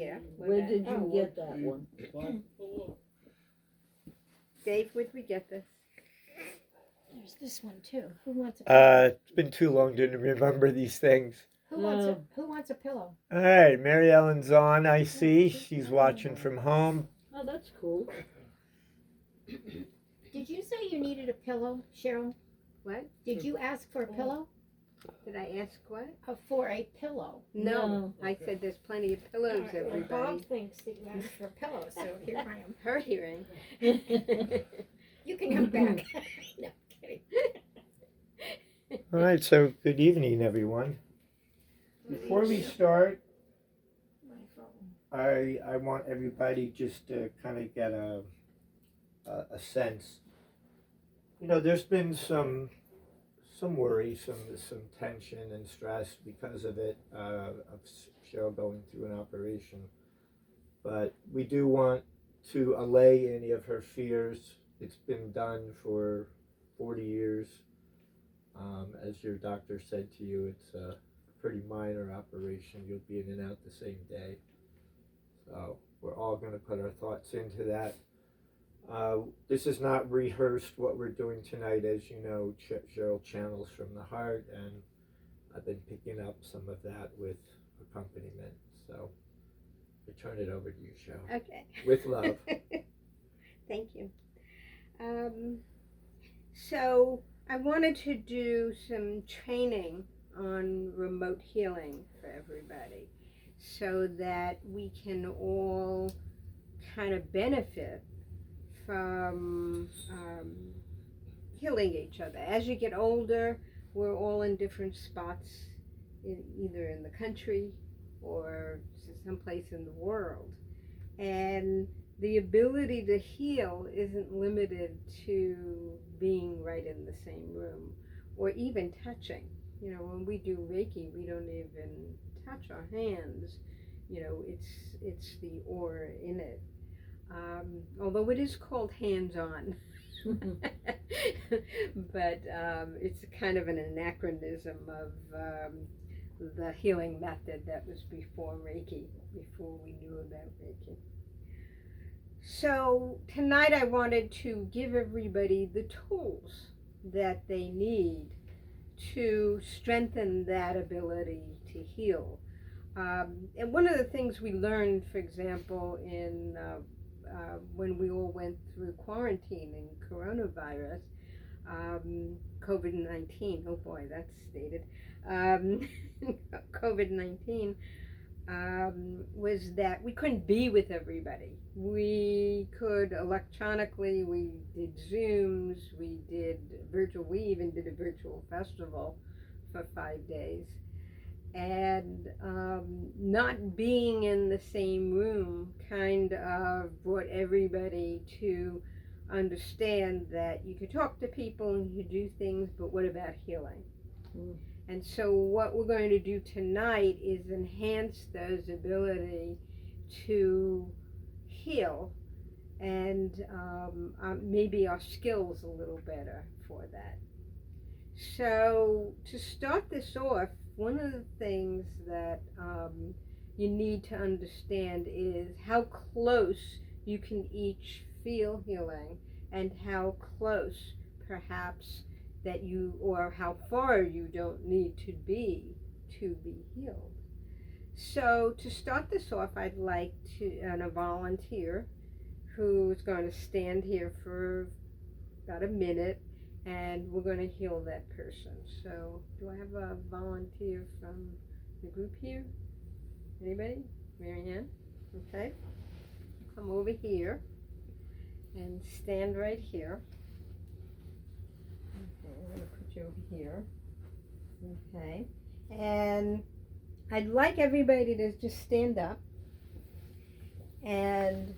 here. Where did you get that one? Dave, where'd we get this? There's this one too. Who wants a pillow? It's been too long to remember these things. Who wants a pillow? All right, Mary Ellen's on, I see. She's watching from home. Oh, that's cool. Did you say you needed a pillow, Cheryl? What? Did you ask for a pillow? Did I ask what? For a pillow. No. I said there's plenty of pillows, Well, everybody. Bob thinks that you asked for a pillow, so here I am. Her hearing. You can come back. No, kidding. All right, so good evening, everyone. Before we start, My phone. I want everybody just to kind of get a sense. You know, there's been some worry, some tension and stress because of it, of Cheryl going through an operation. But we do want to allay any of her fears. It's been done for 40 years. As your doctor said to you, it's a pretty minor operation. You'll be in and out the same day. So we're all going to put our thoughts into that. This is not rehearsed what we're doing tonight. As you know, Cheryl channels from the heart, and I've been picking up some of that with accompaniment. So I turn it over to you, Cheryl. Okay. With love. Thank you. So I wanted to do some training on remote healing for everybody so that we can all kind of benefit from healing each other. As you get older, we're all in different spots, either in the country or someplace in the world. And the ability to heal isn't limited to being right in the same room or even touching. You know, when we do Reiki, we don't even touch our hands. You know, it's the aura in it. Although it is called hands-on, but it's kind of an anachronism of the healing method that was before Reiki, before we knew about Reiki. So tonight I wanted to give everybody the tools that they need to strengthen that ability to heal. And one of the things we learned, for example, in when we all went through quarantine and coronavirus, COVID-19, oh boy, that's stated, COVID-19, was that we couldn't be with everybody. We could electronically, we did Zooms, we even did a virtual festival for 5 days. And not being in the same room kind of brought everybody to understand that you could talk to people and you could do things, but what about healing? And so what we're going to do tonight is enhance those ability to heal and maybe our skills a little better for that. So to start this off, one of the things that you need to understand is how close you can each feel healing and how close perhaps that you, or how far you don't need to be healed. So to start this off, I'd like a volunteer who is going to stand here for about a minute, and we're going to heal that person. So do I have a volunteer from the group here? Anybody? Mary Ann? Okay. Come over here and stand right here. Okay, I'm going to put you over here. Okay. And I'd like everybody to just stand up. And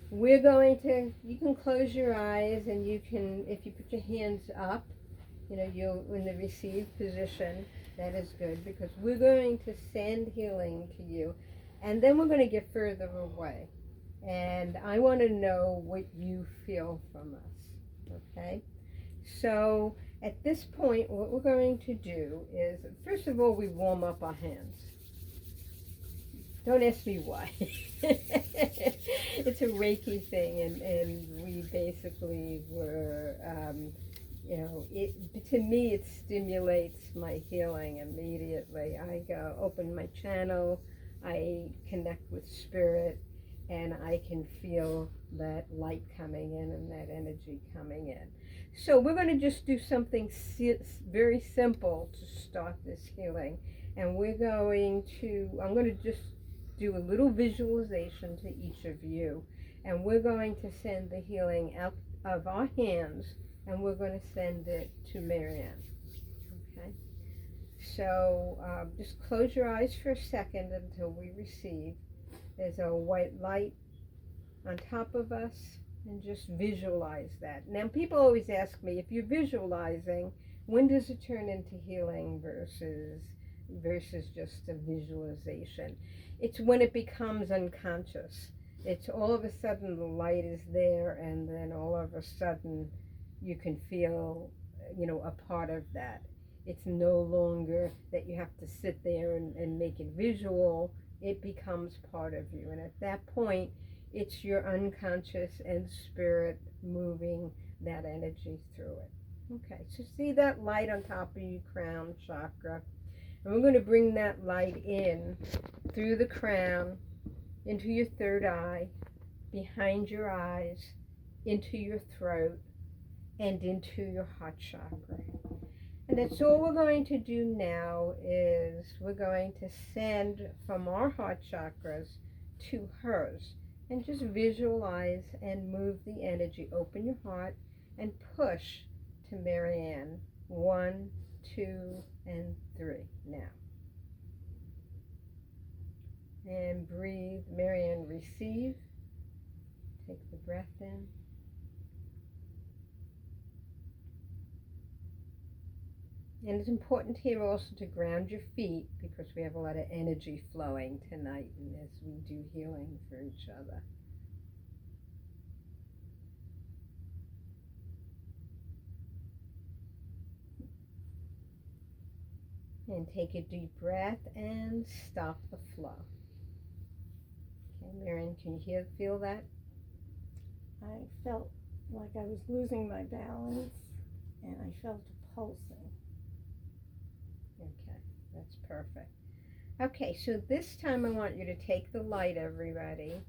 we're going to, you can close your eyes, and you can, if you put your hands up, you know, you're in the receive position. That is good, because we're going to send healing to you, and then we're going to get further away. And I want to know what you feel from us, okay? So at this point, what we're going to do is, first of all, we warm up our hands. Don't ask me why. It's a Reiki thing, and we basically were, to me, it stimulates my healing immediately. I go open my channel, I connect with spirit, and I can feel that light coming in and that energy coming in. So we're going to just do something very simple to start this healing. And I'm going to just do a little visualization to each of you. And we're going to send the healing out of our hands, and we're going to send it to Marianne. Okay? So just close your eyes for a second until we receive. There's a white light on top of us, and just visualize that. Now, people always ask me, if you're visualizing, when does it turn into healing versus just a visualization? It's when it becomes unconscious. It's all of a sudden the light is there, and then all of a sudden you can feel, a part of that. It's no longer that you have to sit there and make it visual. It becomes part of you, and at that point it's your unconscious and spirit moving that energy through it. Okay, so see that light on top of your crown chakra, and we're going to bring that light in through the crown, into your third eye, behind your eyes, into your throat, and into your heart chakra. And that's all we're going to do now. Is we're going to send from our heart chakras to hers, and just visualize and move the energy. Open your heart and push to Marianne. 1, 2, and 3 now. And breathe. Marianne, receive. Take the breath in. And it's important here also to ground your feet, because we have a lot of energy flowing tonight and as we do healing for each other. And take a deep breath and stop the flow. Okay, Marianne, can you feel that? I felt like I was losing my balance, and I felt a pulsing. Okay, that's perfect. Okay, so this time I want you to take the light, everybody,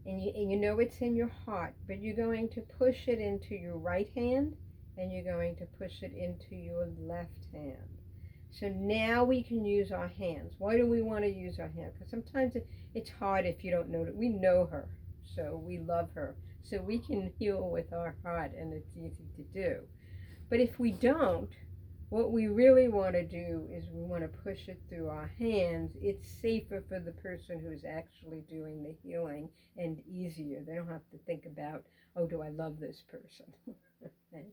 and you know it's in your heart, but you're going to push it into your right hand, and you're going to push it into your left hand. So now we can use our hands. Why do we want to use our hands? Because sometimes it's hard if you don't know that. We know her, so we love her. So we can heal with our heart, and it's easy to do. But if we don't, what we really want to do is we want to push it through our hands. It's safer for the person who's actually doing the healing, and easier. They don't have to think about, oh, do I love this person? Okay.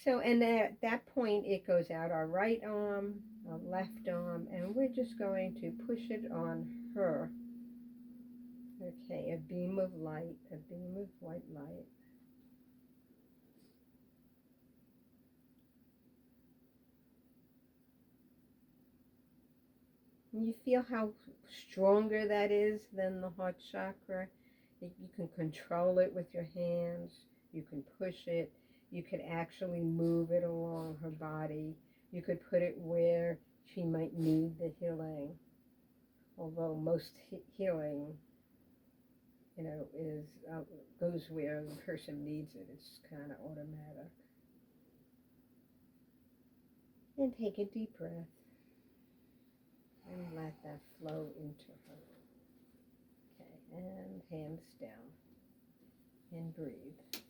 So, and at that point, it goes out our right arm, our left arm, and we're just going to push it on her. Okay, a beam of light, a beam of white light. And you feel how stronger that is than the heart chakra. You can control it with your hands. You can push it. You could actually move it along her body. You could put it where she might need the healing. Although most healing, is goes where the person needs it. It's kind of automatic. And take a deep breath. And let that flow into her. Okay, and hands down. And breathe.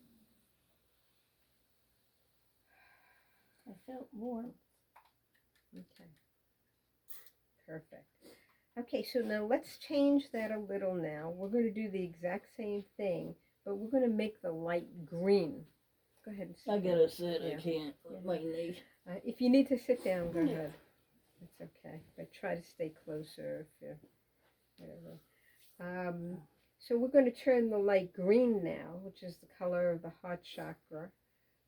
I felt warm. Okay. Perfect. Okay, so now let's change that a little now. We're going to do the exact same thing, but we're going to make the light green. Go ahead and sit I down. gotta sit, Yeah. I can't, my knee. If you need to sit down, go Yeah. ahead. It's okay, but try to stay closer if you, whatever. So we're going to turn the light green now, which is the color of the heart chakra.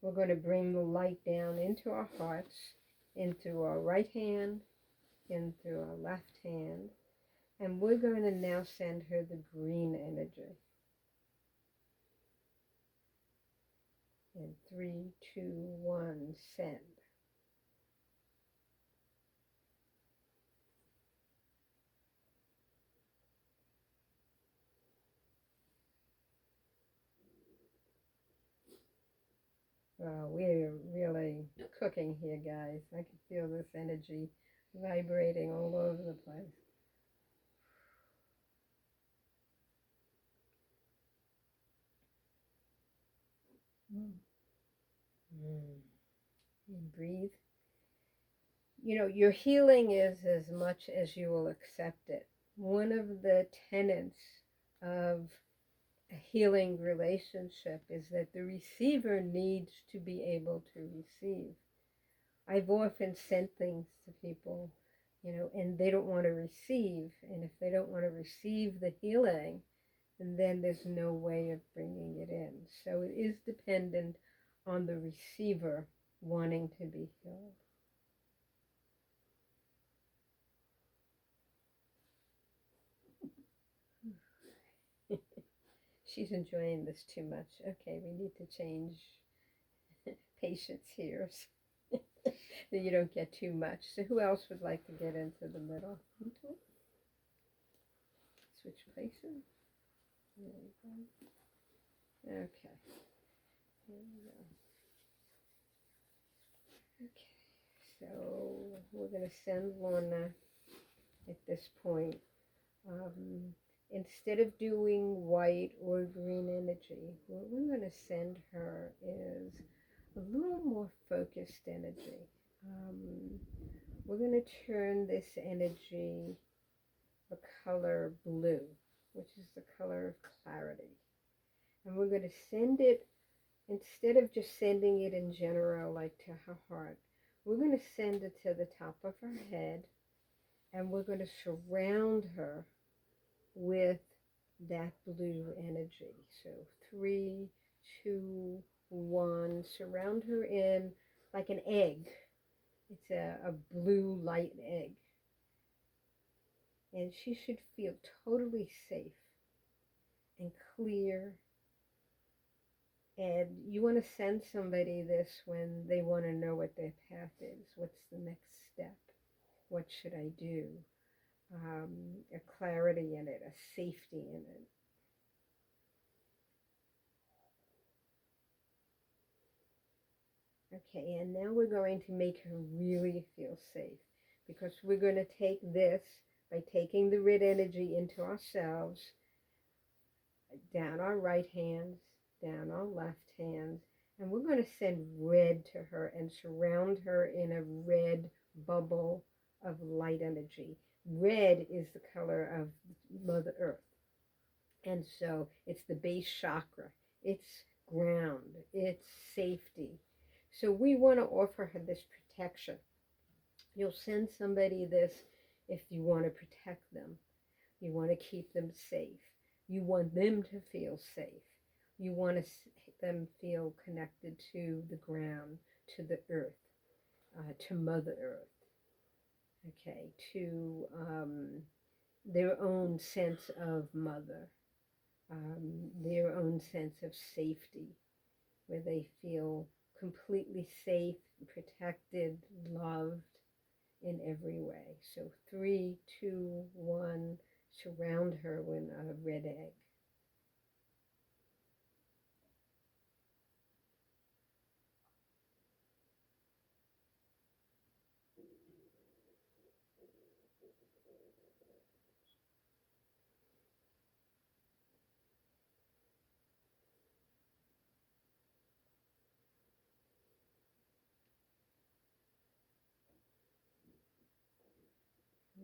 We're going to bring the light down into our hearts, into our right hand, into our left hand. And we're going to now send her the green energy. In 3, 2, 1, send. We're really cooking here, guys. I can feel this energy vibrating all over the place. And breathe. You know, your healing is as much as you will accept it. One of the tenets of a healing relationship is that the receiver needs to be able to receive. I've often sent things to people, you know, and they don't want to receive. And if they don't want to receive the healing, then there's no way of bringing it in. So it is dependent on the receiver wanting to be healed. She's enjoying this too much. Okay, we need to change patience here so you don't get too much. So who else would like to get into the middle? Switch places. There we go. Okay. Here we go. Okay. So we're going to send Lorna at this point. Instead of doing white or green energy, what we're going to send her is a little more focused energy. We're going to turn this energy the color blue, which is the color of clarity. And we're going to send it, instead of just sending it in general, like to her heart, we're going to send it to the top of her head, and we're going to surround her with that blue energy. So 3, 2, 1, surround her in like an egg. It's a blue light egg. And she should feel totally safe and clear. And you want to send somebody this when they want to know what their path is. What's the next step? What should I do? A clarity in it, a safety in it. Okay, and now we're going to make her really feel safe, because we're going to take this by taking the red energy into ourselves, down our right hands, down our left hands, and we're going to send red to her and surround her in a red bubble of light energy. Red is the color of Mother Earth. And so it's the base chakra. It's ground. It's safety. So we want to offer her this protection. You'll send somebody this if you want to protect them. You want to keep them safe. You want them to feel safe. You want them feel connected to the ground, to the earth, to Mother Earth. Okay, to their own sense of mother, their own sense of safety, where they feel completely safe, protected, loved in every way. So 3, 2, 1, surround her with a red egg.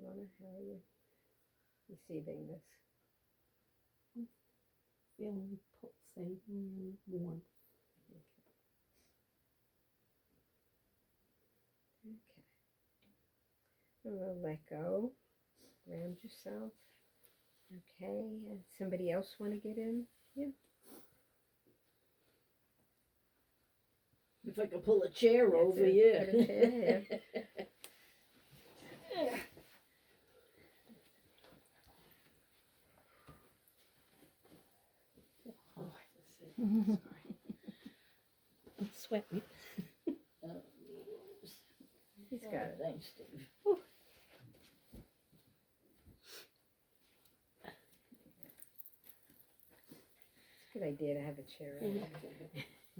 Lorna, how are you receiving this? Feeling pulsating and warm. Okay. And we'll let go. Ground yourself. Okay. And somebody else want to get in? Yeah. If I could pull a chair That's over, it. yeah. Put a chair, I'm sweating. He's got it. Thanks, Steve. It's a good idea to have a chair. in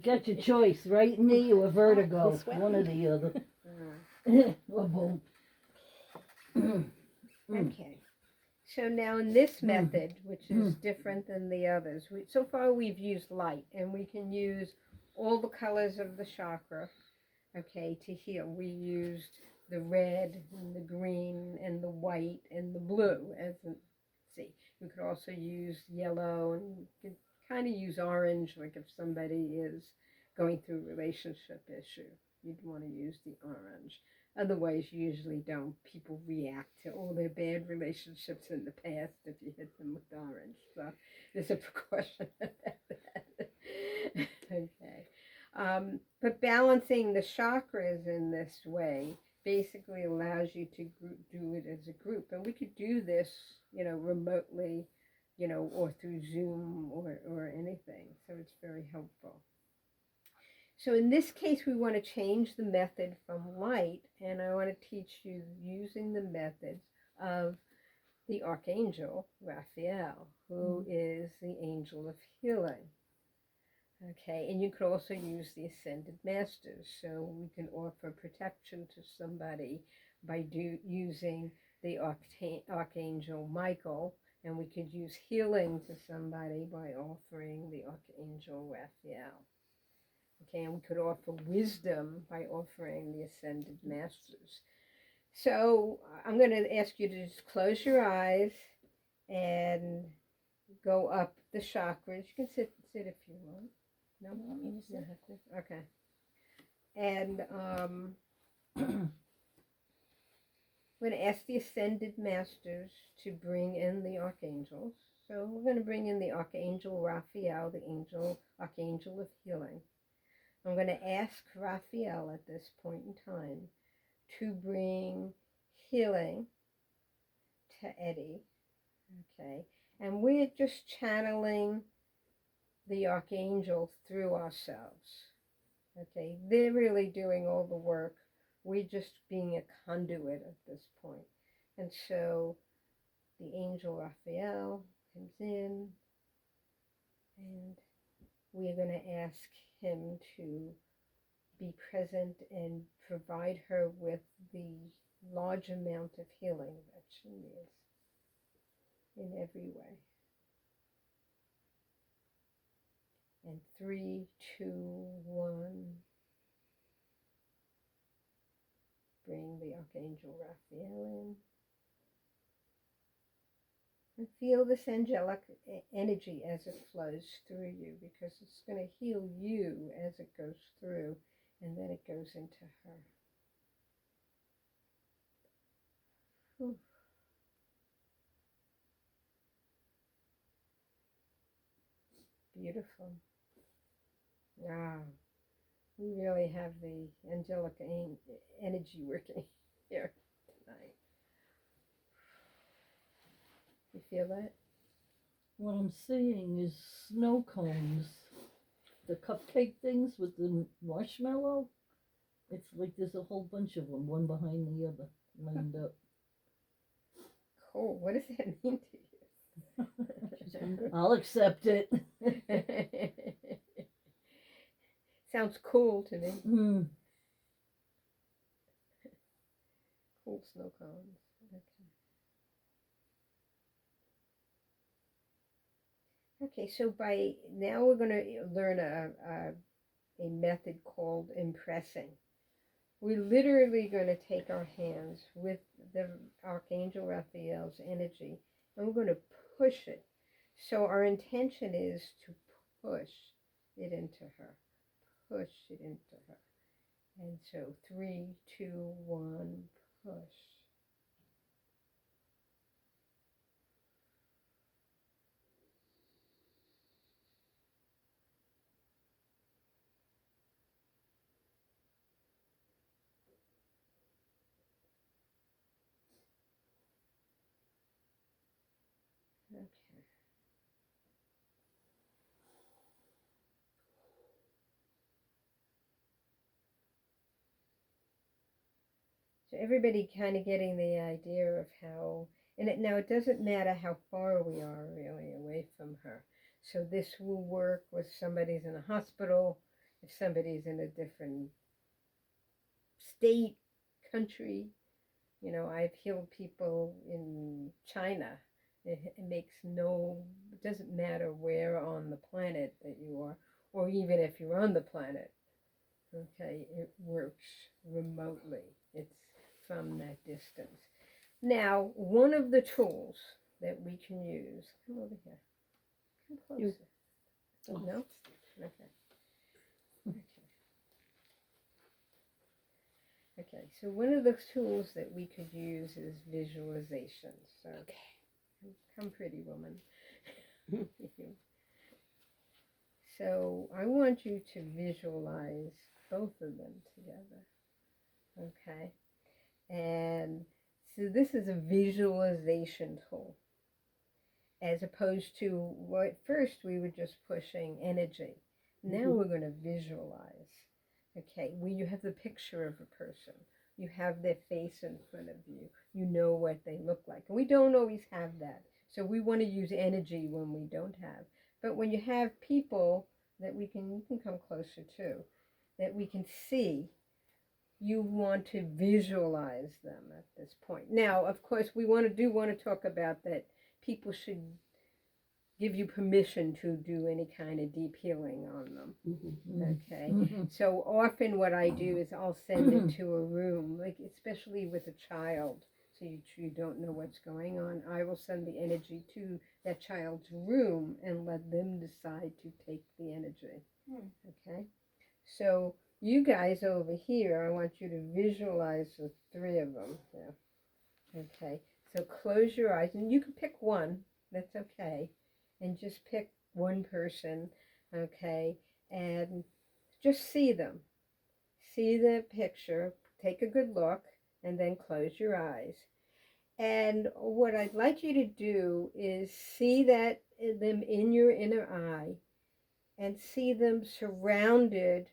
Got your choice, right knee or vertigo, This way. one or the other. there. Or both. Okay. So now in this method, which is different than the others, so far we've used light, and we can use all the colors of the chakra, okay, to heal. We used the red and the green and the white and the blue as a, see. We could also use yellow, and you could kind of use orange, like if somebody is going through a relationship issue, you'd want to use the orange. Otherwise, you usually don't. People react to all their bad relationships in the past if you hit them with orange. So there's a precaution about that. Okay. But balancing the chakras in this way basically allows you to do it as a group. And we could do this, remotely, or through Zoom or anything. So it's very helpful. So in this case, we want to change the method from light, and I want to teach you using the methods of the Archangel Raphael, who is the angel of healing. Okay, and you could also use the Ascended Masters, so we can offer protection to somebody by using the Archangel Michael, and we could use healing to somebody by offering the Archangel Raphael. Okay, and we could offer wisdom by offering the Ascended Masters. So I'm going to ask you to just close your eyes and go up the chakras. You can sit if you want. No, You want me to you sit? have to. Okay. And I'm going to ask the Ascended Masters to bring in the archangels. So we're going to bring in the Archangel Raphael, the Archangel of Healing. I'm going to ask Raphael at this point in time to bring healing to Eddie, okay? And we're just channeling the archangel through ourselves, okay? They're really doing all the work. We're just being a conduit at this point. And so the angel Raphael comes in, and we are going to ask him to be present and provide her with the large amount of healing that she needs in every way. And 3, 2, 1. Bring the Archangel Raphael in. And feel this angelic energy as it flows through you, because it's going to heal you as it goes through, and then it goes into her. Whew. Beautiful. Wow. We really have the angelic energy working here tonight. You feel that? What I'm seeing is snow cones. The cupcake things with the marshmallow. It's like there's a whole bunch of them, one behind the other, lined up. Cool. What does that mean to you? I'll accept it. Sounds cool to me. Hmm. Cool snow cones. Okay, so by now we're going to learn a method called impressing. We're literally going to take our hands with the Archangel Raphael's energy, and we're going to push it. So our intention is to push it into her. Push it into her. And so 3, 2, 1, push. Okay. So everybody kind of getting the idea of how, and now it doesn't matter how far we are really away from her. So this will work with somebody's in a hospital, if somebody's in a different state, country. You know, I've healed people in China. It doesn't matter where on the planet that you are, or even if you're on the planet. Okay, it works remotely. It's from that distance. Now, one of the tools that we can use, come over here, come closer. No? Okay. Okay, so one of the tools that we could use is visualization. So, come pretty woman. So I want you to visualize both of them together. Okay, and so this is a visualization tool, as opposed to what first we were just pushing energy. Now we're going to visualize. Okay, where you have the picture of a person, you have their face in front of you, you know what they look like. And we don't always have that. So we want to use energy when we don't have. But when you have people that you can come closer to, that we can see, you want to visualize them at this point. Now, of course, we want to talk about that people should give you permission to do any kind of deep healing on them. Okay. So often what I do is I'll send it to a room, like especially with a child, so you don't know what's going on. I will send the energy to that child's room and let them decide to take the energy. Okay. So you guys over here, I want you to visualize the three of them. Yeah. Okay. So close your eyes, and you can pick one. That's okay. And just pick one person, okay, and just see them. See the picture, take a good look, and then close your eyes. And what I'd like you to do is see them in your inner eye and see them surrounded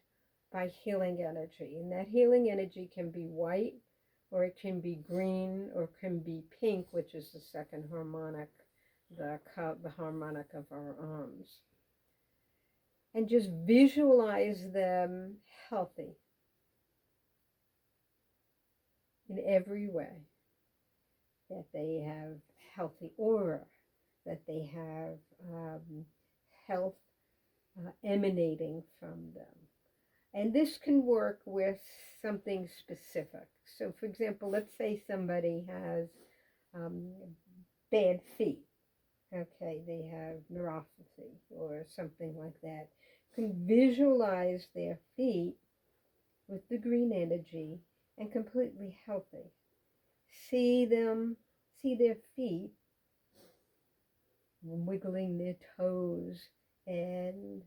by healing energy. And that healing energy can be white, or it can be green, or it can be pink, which is the second harmonic. The harmonic of our arms, and just visualize them healthy in every way, that they have healthy aura, that they have health emanating from them. And this can work with something specific. So for example, let's say somebody has bad feet. Okay, they have neuropathy or something like that. You can visualize their feet with the green energy and completely healthy. See their feet wiggling their toes, and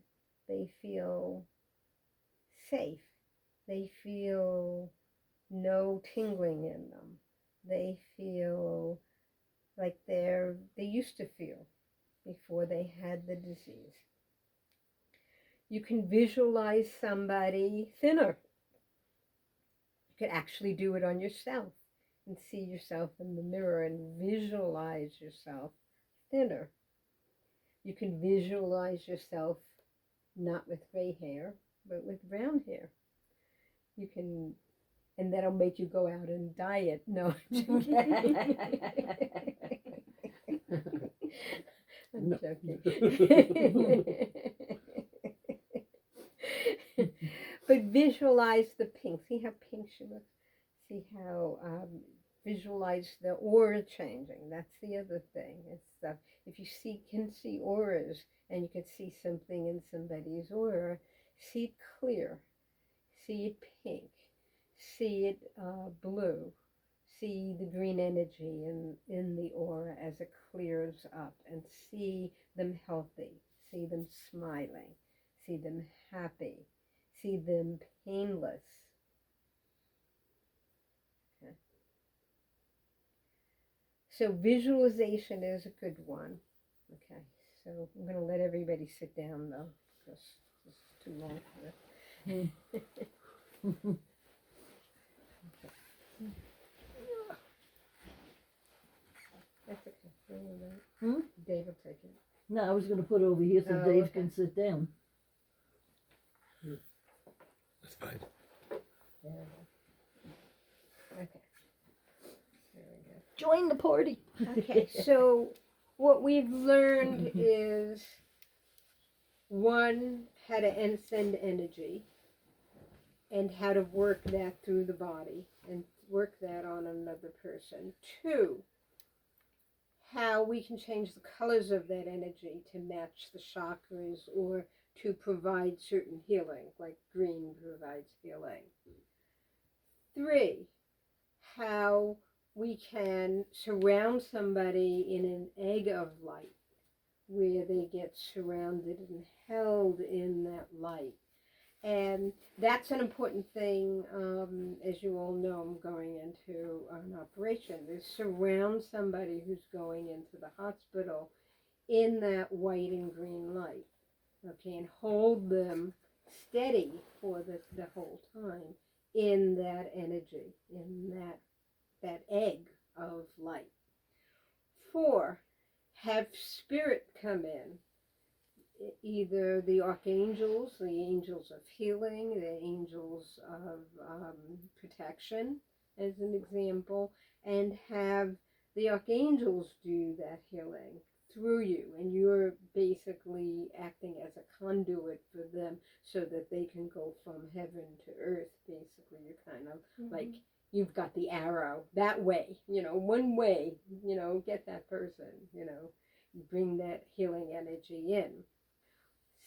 they feel safe. They feel no tingling in them. They feel like they used to feel before they had the disease. You can visualize somebody thinner. You can actually do it on yourself and see yourself in the mirror and visualize yourself thinner. You can visualize yourself not with gray hair, but with brown hair. You can, and that'll make you go out and diet. No, I'm joking. But visualize the pink. See how pink she looks? See how, visualize the aura changing. That's the other thing. It's if you can see auras, and you can see something in somebody's aura, see it clear, see it pink, see it blue, see the green energy in the aura as it clears up, and see them healthy, see them smiling, see them happy, see them painless. Okay. So visualization is a good one. Okay, so I'm going to let everybody sit down though, because it's too long for this. That's okay. Don't worry about it. Hmm? Dave will take it. No, I was gonna put it over here so Oh, Dave okay. can sit down. That's fine. There we go. Okay. There we go. Join the party. Okay, so what we've learned is one, how to send energy and how to work that through the body and work that on another person. Two, how we can change the colors of that energy to match the chakras or to provide certain healing, like green provides healing. Three, how we can surround somebody in an egg of light where they get surrounded and held in that light. And that's an important thing. As you all know, I'm going into an operation. Is surround somebody who's going into the hospital in that white and green light. Okay, and hold them steady for the whole time in that energy, in that egg of light. Four, have spirit come in, either the archangels, the angels of healing, the angels of protection, as an example, and have the archangels do that healing through you, and you're basically acting as a conduit for them so that they can go from heaven to earth. Basically, you're kind of like you've got the arrow that way, one way, get that person, bring that healing energy in.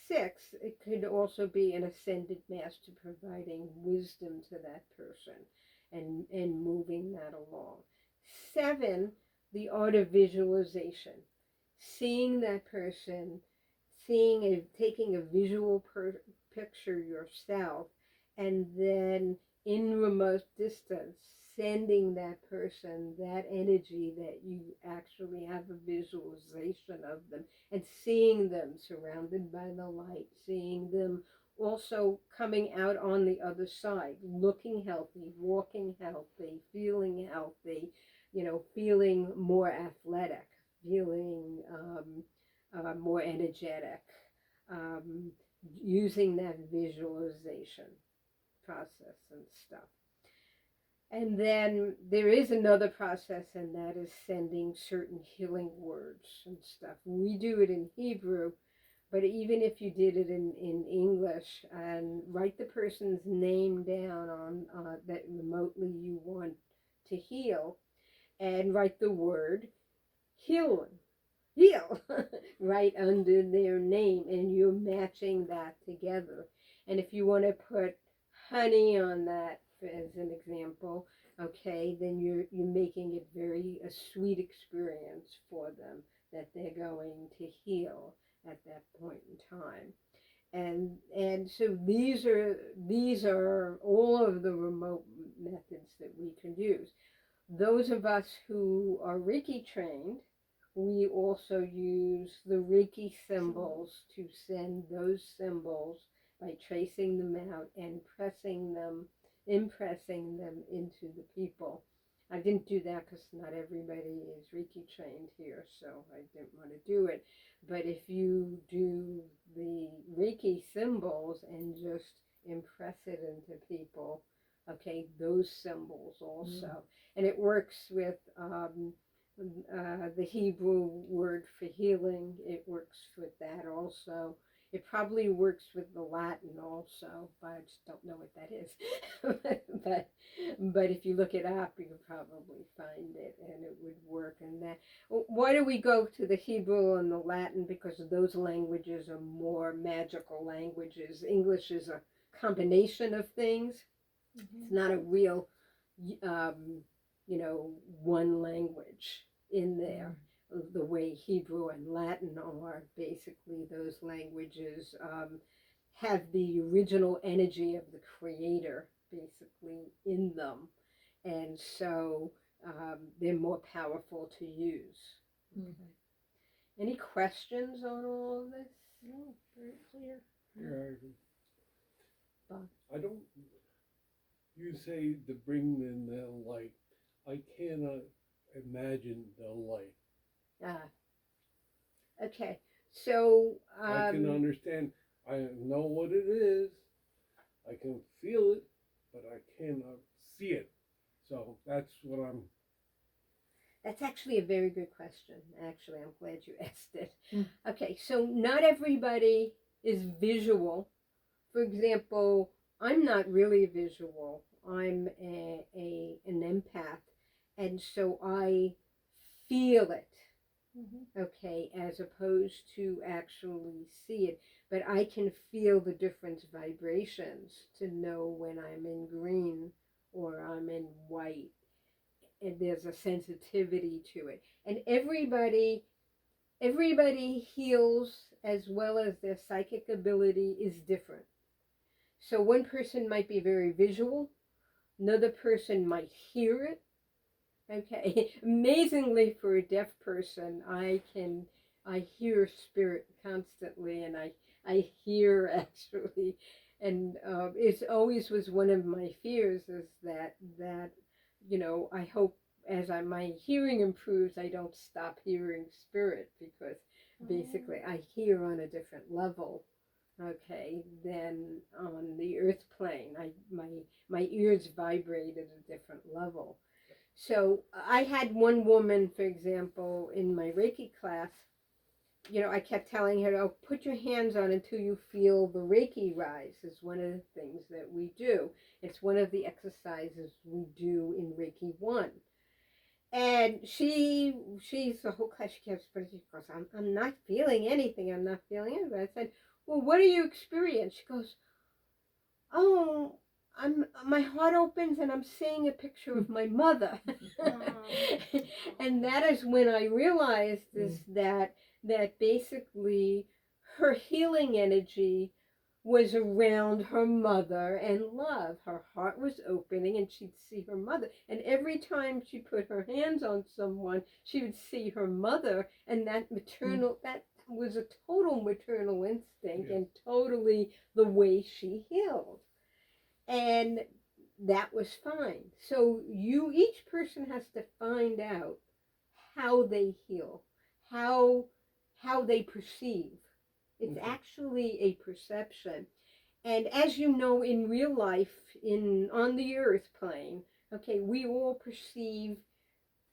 Six, it could also be an ascended master providing wisdom to that person and moving that along. Seven, the art of visualization, seeing that person, taking a visual picture yourself, and then in remote distance, sending that person that energy that you actually have a visualization of them and seeing them surrounded by the light, seeing them also coming out on the other side, looking healthy, walking healthy, feeling healthy, feeling more athletic, feeling more energetic, using that visualization process and stuff. And then there is another process, and that is sending certain healing words and stuff. We do it in Hebrew, but even if you did it in English, and write the person's name down on that remotely you want to heal, and write the word heal right under their name, and you're matching that together. And if you want to put honey on that, as an example, okay, then you're making it a sweet experience for them that they're going to heal at that point in time. And so these are all of the remote methods that we can use. Those of us who are Reiki trained, we also use the Reiki symbols to send those symbols by tracing them out and impressing them into the people. I didn't do that because not everybody is Reiki trained here, so I didn't want to do it. But if you do the Reiki symbols and just impress it into people, okay, those symbols also. And it works with the Hebrew word for healing. It works with that also. It probably works with the Latin also, but I just don't know what that is. but if you look it up, you can probably find it, and it would work. And that. Why do we go to the Hebrew and the Latin? Because those languages are more magical languages. English is a combination of things. It's not a real, one language in there. The way Hebrew and Latin are, basically those languages have the original energy of the Creator basically in them, and so they're more powerful to use. Okay. Any questions on all of this? No, very clear. Yeah, Bob? I don't. You say to bring in the light. I cannot imagine the light. Okay, so I can understand. I know what it is. I can feel it, but I cannot see it. So that's what I'm. that's actually a very good question. Actually, I'm glad you asked it. Mm. Okay, so not everybody is visual. For example, I'm not really visual. I'm an empath, and so I feel it. Okay, as opposed to actually see it. But I can feel the different vibrations to know when I'm in green or I'm in white, and there's a sensitivity to it. And everybody heals as well as their psychic ability is different. So one person might be very visual, another person might hear it. Okay, amazingly for a deaf person, I hear spirit constantly, and I hear actually, and it always was one of my fears is that I hope as my hearing improves, I don't stop hearing spirit because basically I hear on a different level, okay, than on the earth plane. My ears vibrate at a different level. So I had one woman, for example, in my Reiki class, I kept telling her, oh, put your hands on until you feel the Reiki rise is one of the things that we do. It's one of the exercises we do in Reiki 1. And she's the whole class, she kept, she goes, I'm not feeling anything. I'm not feeling anything. I said, well, what do you experience? She goes, oh, my heart opens and I'm seeing a picture of my mother. And that is when I realized is that basically her healing energy was around her mother and love. Her heart was opening and she'd see her mother. And every time she put her hands on someone, she would see her mother, and that was a total maternal instinct and totally the way she healed. And that was fine. So each person has to find out how they heal, how they perceive. It's actually a perception. And as you know, in real life, on the earth plane, okay, we all perceive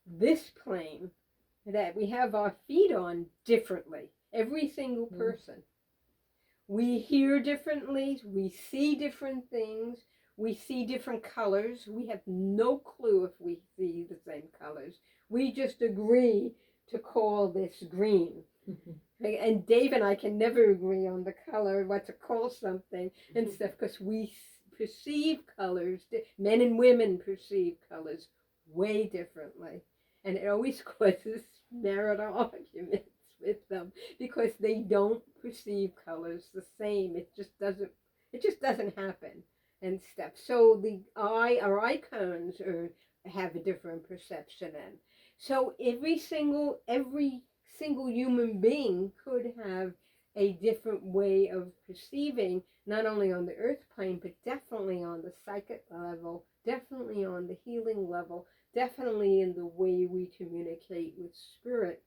this plane that we have our feet on differently. Every single person. We hear differently, we see different things, we see different colors. We have no clue if we see the same colors. We just agree to call this green. And Dave and I can never agree on the color, what to call something and stuff, because we perceive colors, men and women perceive colors way differently. And it always causes marital arguments with them because they don't perceive colors the same. It just doesn't happen and stuff. So our eye cones have a different perception, and so every single human being could have a different way of perceiving, not only on the earth plane, but definitely on the psychic level, definitely on the healing level, definitely in the way we communicate with spirit.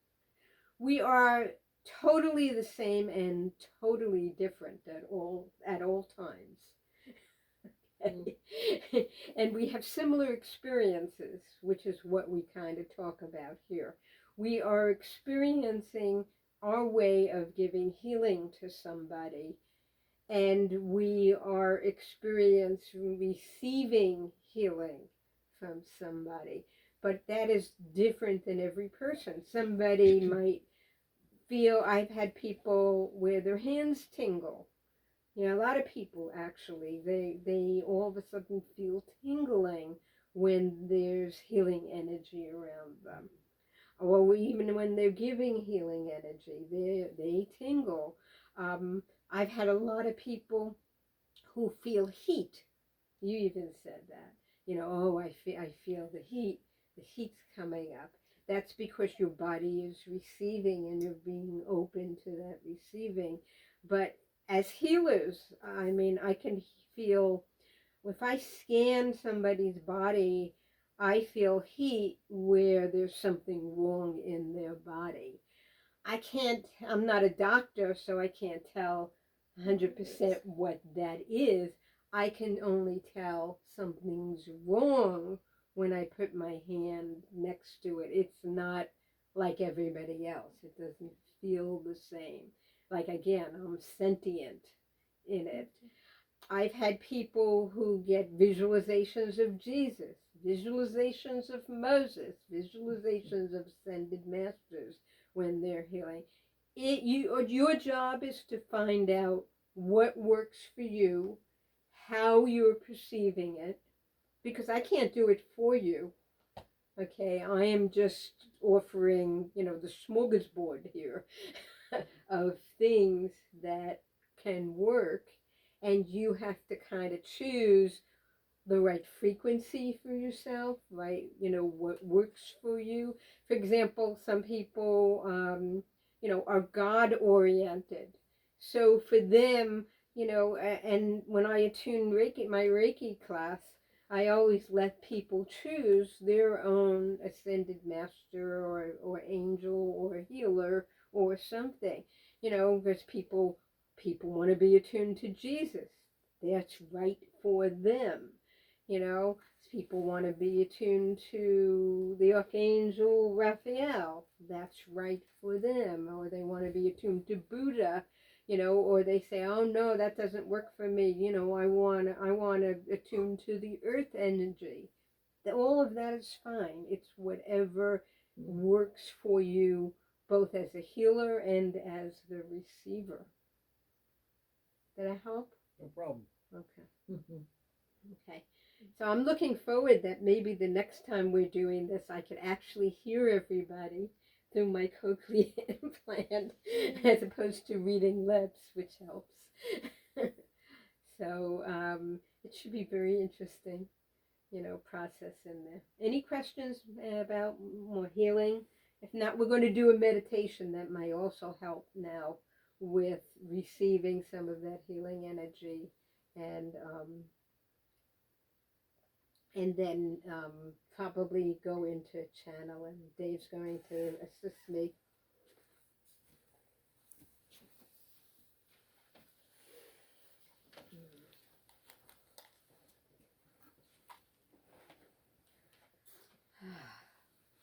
We are totally the same and totally different at all times. And we have similar experiences, which is what we kind of talk about here. We are experiencing our way of giving healing to somebody, and we are experiencing receiving healing from somebody. But that is different in every person. Somebody might feel, I've had people where their hands tingle. A lot of people actually, they all of a sudden feel tingling when there's healing energy around them. Or even when they're giving healing energy, they tingle. I've had a lot of people who feel heat. You even said that. Oh, I feel the heat's coming up. That's because your body is receiving and you're being open to that receiving. But as healers, I mean, I can feel if I scan somebody's body, I feel heat where there's something wrong in their body. I'm not a doctor, so I can't tell 100% what that is. I can only tell something's wrong when I put my hand next to it. It's not like everybody else, it doesn't feel the same. Like, again, I'm sentient in it. I've had people who get visualizations of Jesus, visualizations of Moses, visualizations of ascended masters when they're healing. Your job is to find out what works for you, how you're perceiving it, because I can't do it for you. Okay, I am just offering, the smorgasbord here of things that can work, and you have to kind of choose the right frequency for yourself, right? What works for you. For example, some people, are God oriented. So for them, and when I attune Reiki, my Reiki class, I always let people choose their own ascended master or angel or healer or something, because people want to be attuned to Jesus. That's right for them. People want to be attuned to the Archangel Raphael. That's right for them. Or they want to be attuned to Buddha, or they say, oh no, that doesn't work for me. I want to attune to the earth energy. All of that is fine. It's whatever works for you, both as a healer and as the receiver. Did I help? No problem. Okay. Okay. So I'm looking forward that maybe the next time we're doing this, I could actually hear everybody through my cochlear implant as opposed to reading lips, which helps. So it should be very interesting, process in there. Any questions about more healing? If not, we're going to do a meditation that might also help now with receiving some of that healing energy and then probably go into channel, and Dave's going to assist me.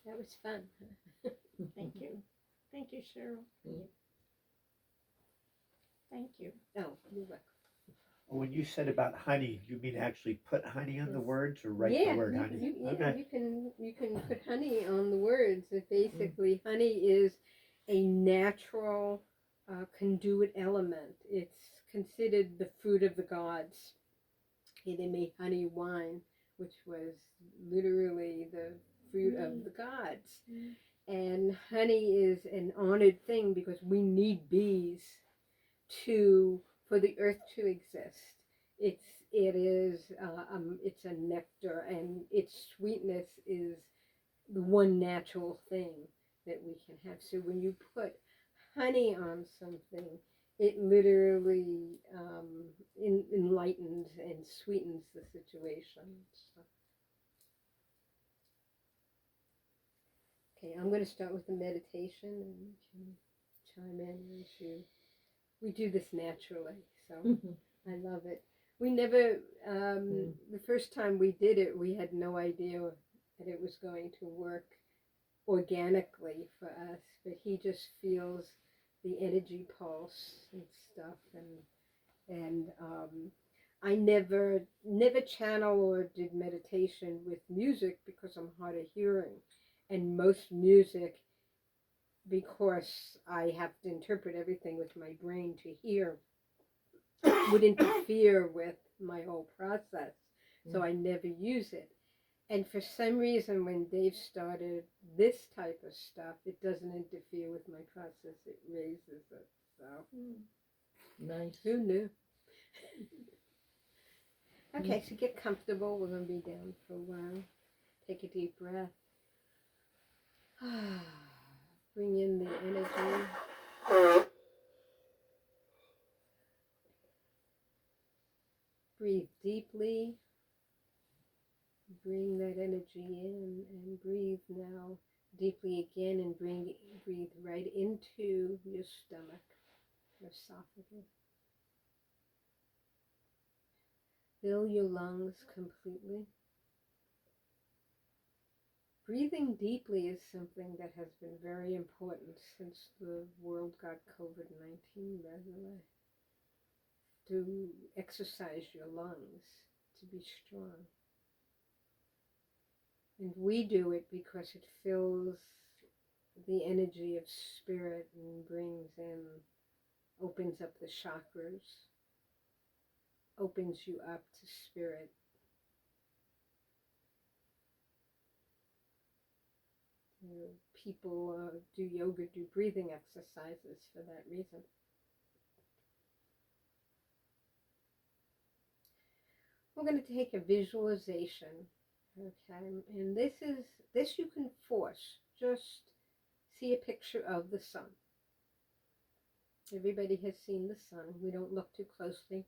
That was fun. Thank you. Thank you, Cheryl. Yeah. Thank you. Oh, you're welcome. When you said about honey, you mean actually put honey on the words or write Yeah, the word honey? Okay. you can put honey on the words. That basically, honey is a natural conduit element. It's considered the fruit of the gods. Okay, they made honey wine, which was literally the fruit of the gods. And honey is an honored thing because we need bees for the earth to exist. It's a nectar, and its sweetness is the one natural thing that we can have. So when you put honey on something, it literally enlightens and sweetens the situation. So. Okay, I'm going to start with the meditation, and you can chime in as we do this naturally, so I love it. We never, the first time we did it, we had no idea that it was going to work organically for us, but he just feels the energy pulse and stuff, and I never channel or did meditation with music because I'm hard of hearing, and most music, because I have to interpret everything with my brain to hear, would interfere with my whole process. So I never use it. And for some reason, when Dave started this type of stuff, it doesn't interfere with my process. It raises it. So Nice. who knew? Okay, so get comfortable. We're going to be down for a while. Take a deep breath. Bring in the energy. Breathe deeply. Bring that energy in and breathe now deeply again, and breathe right into your stomach, your esophagus. Fill your lungs completely. Breathing deeply is something that has been very important since the world got COVID-19, by the way. To exercise your lungs, to be strong. And we do it because it fills the energy of spirit and brings in, opens up the chakras, opens you up to spirit. You know, people do yoga, do breathing exercises for that reason. We're going to take a visualization, okay? And this you can force. Just see a picture of the sun. Everybody has seen the sun. We don't look too closely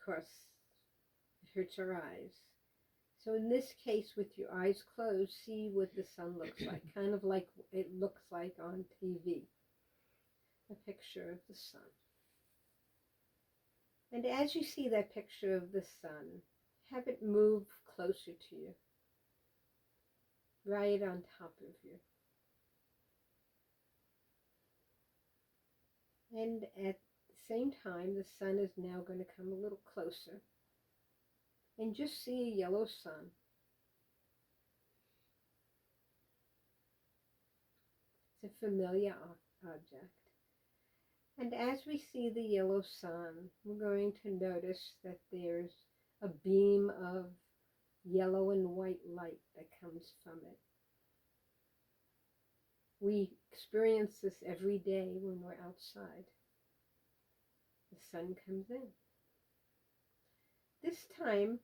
because it hurts our eyes. So in this case, with your eyes closed, see what the sun looks like, kind of like it looks like on TV. A picture of the sun. And as you see that picture of the sun, have it move closer to you, right on top of you. And at the same time, the sun is now going to come a little closer. And just see a yellow sun. It's a familiar object. And as we see the yellow sun, we're going to notice that there's a beam of yellow and white light that comes from it. We experience this every day when we're outside. The sun comes in. This time,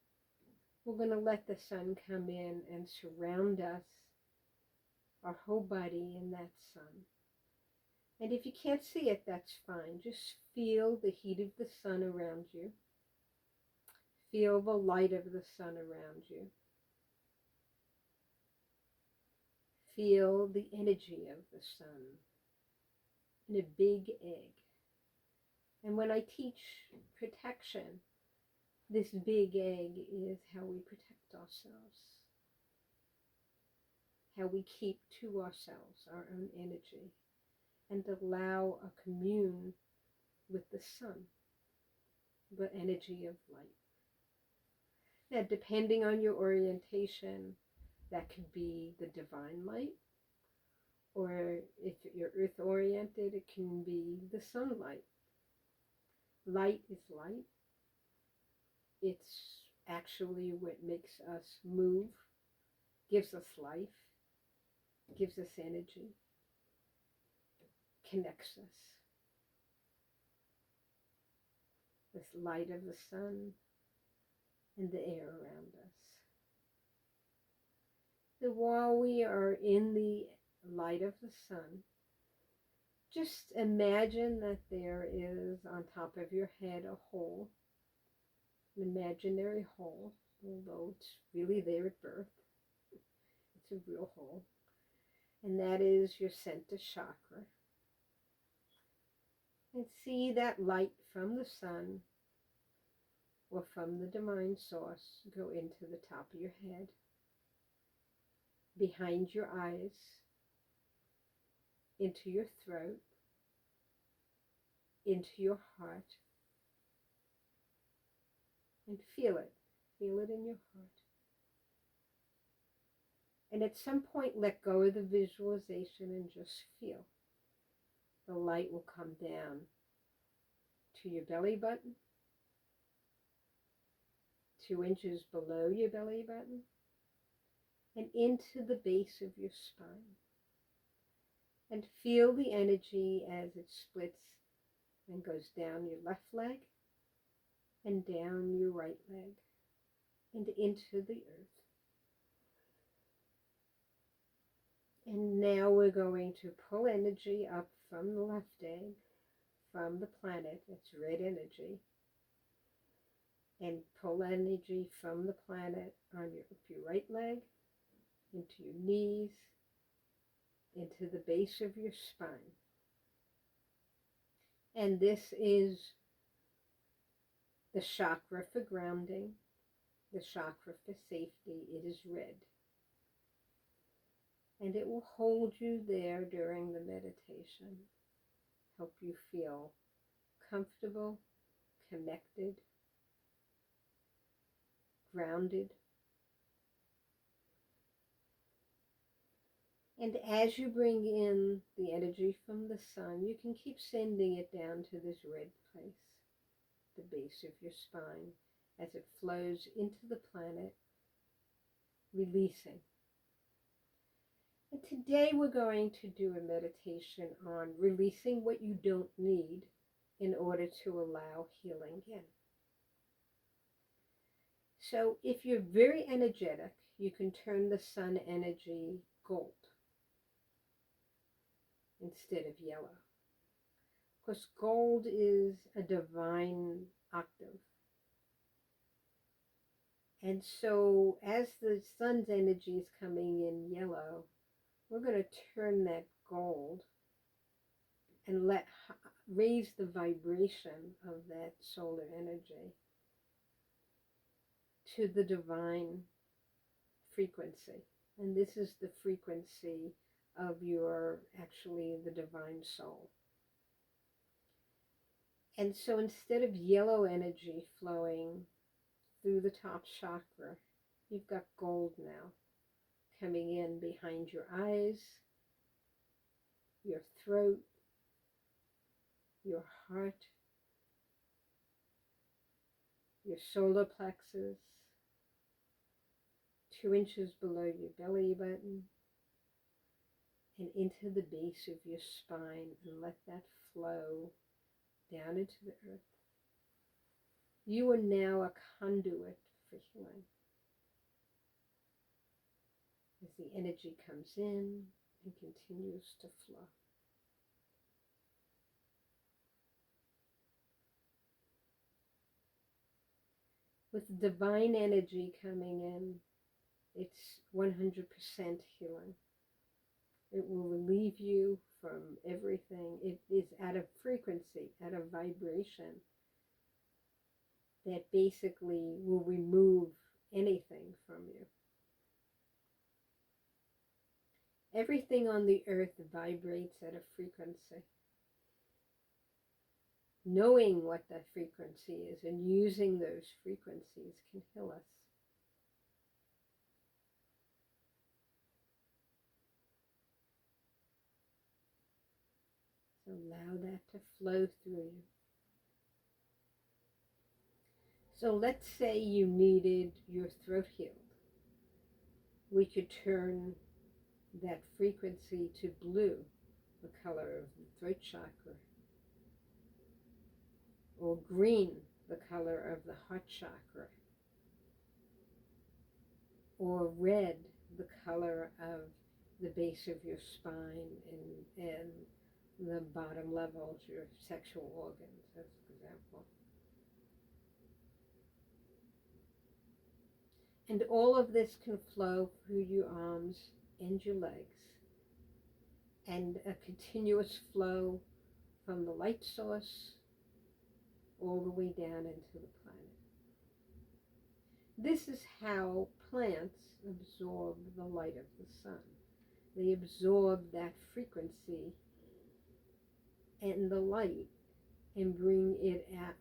we're going to let the sun come in and surround us, our whole body in that sun. And if you can't see it, that's fine. Just feel the heat of the sun around you. Feel the light of the sun around you. Feel the energy of the sun in a big egg. And when I teach protection, this big egg is how we protect ourselves. How we keep to ourselves our own energy. And allow a commune with the sun, the energy of light. Now, depending on your orientation, that could be the divine light, or if you're earth-oriented, it can be the sunlight. Light is light. It's actually what makes us move, gives us life, gives us energy. Connects us. This light of the sun and the air around us. So while we are in the light of the sun, just imagine that there is on top of your head a hole, an imaginary hole, although it's really there at birth. It's a real hole. And that is your center chakra. And see that light from the sun or from the divine source go into the top of your head, behind your eyes, into your throat, into your heart, and feel it. Feel it in your heart. And at some point, let go of the visualization and just feel. The light will come down to your belly button, 2 inches below your belly button, and into the base of your spine. And feel the energy as it splits and goes down your left leg and down your right leg and into the earth. And now we're going to pull energy up from the left egg, from the planet, it's red energy, and pull energy from the planet on your right leg, into your knees, into the base of your spine. And this is the chakra for grounding, the chakra for safety. It is red. And it will hold you there during the meditation, help you feel comfortable, connected, grounded. And as you bring in the energy from the sun, you can keep sending it down to this red place, the base of your spine, as it flows into the planet, releasing. And today we're going to do a meditation on releasing what you don't need in order to allow healing in. So if you're very energetic, you can turn the sun energy gold instead of yellow. Because gold is a divine octave. And so as the sun's energy is coming in yellow, we're going to turn that gold and raise the vibration of that solar energy to the divine frequency. And this is the frequency of the divine soul. And so instead of yellow energy flowing through the top chakra, you've got gold now coming in behind your eyes, your throat, your heart, your solar plexus, 2 inches below your belly button, and into the base of your spine, and let that flow down into the earth. You are now a conduit for healing. As the energy comes in and continues to flow. With divine energy coming in, it's 100% healing. It will relieve you from everything. It is at a frequency, at a vibration that basically will remove anything from you. Everything on the earth vibrates at a frequency. Knowing what that frequency is and using those frequencies can heal us. So allow that to flow through you. So let's say you needed your throat healed. We could turn that frequency to blue, the color of the throat chakra, or green, the color of the heart chakra, or red, the color of the base of your spine and the bottom levels, your sexual organs, as an example. And all of this can flow through your arms and your legs, and a continuous flow from the light source all the way down into the planet. This is how plants absorb the light of the sun. They absorb that frequency and the light and bring it out,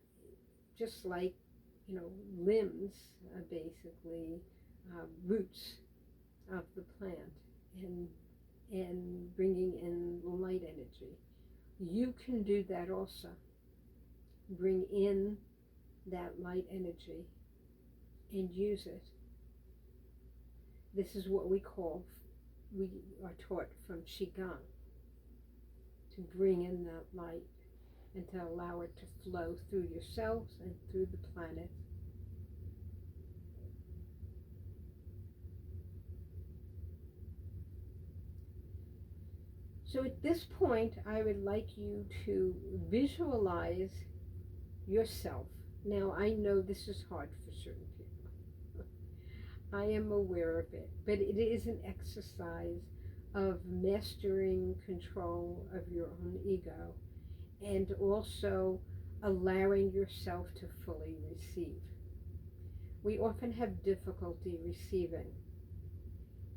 just like, limbs are basically roots of the plant, and bringing in the light energy. You can do that also. Bring in that light energy and use it. This is what we are taught from Qigong, to bring in that light and to allow it to flow through yourselves and through the planet. So at this point, I would like you to visualize yourself Now, I know this is hard for certain people. I am aware of it, but it is an exercise of mastering control of your own ego and also allowing yourself to fully receive. We often have difficulty receiving,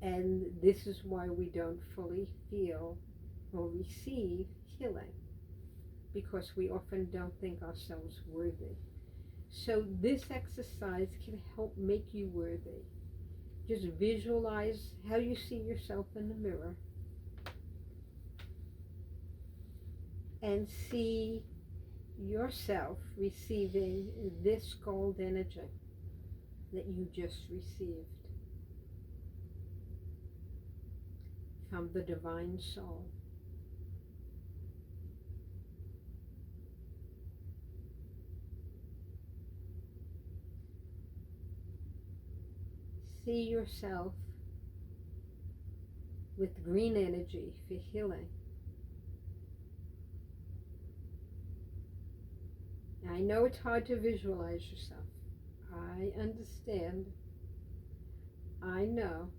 and this is why we don't fully feel or receive healing, because we often don't think ourselves worthy. So this exercise can help make you worthy. Just visualize how you see yourself in the mirror and see yourself receiving this gold energy that you just received from the divine soul. See yourself with green energy for healing. I know it's hard to visualize yourself. I understand. I know.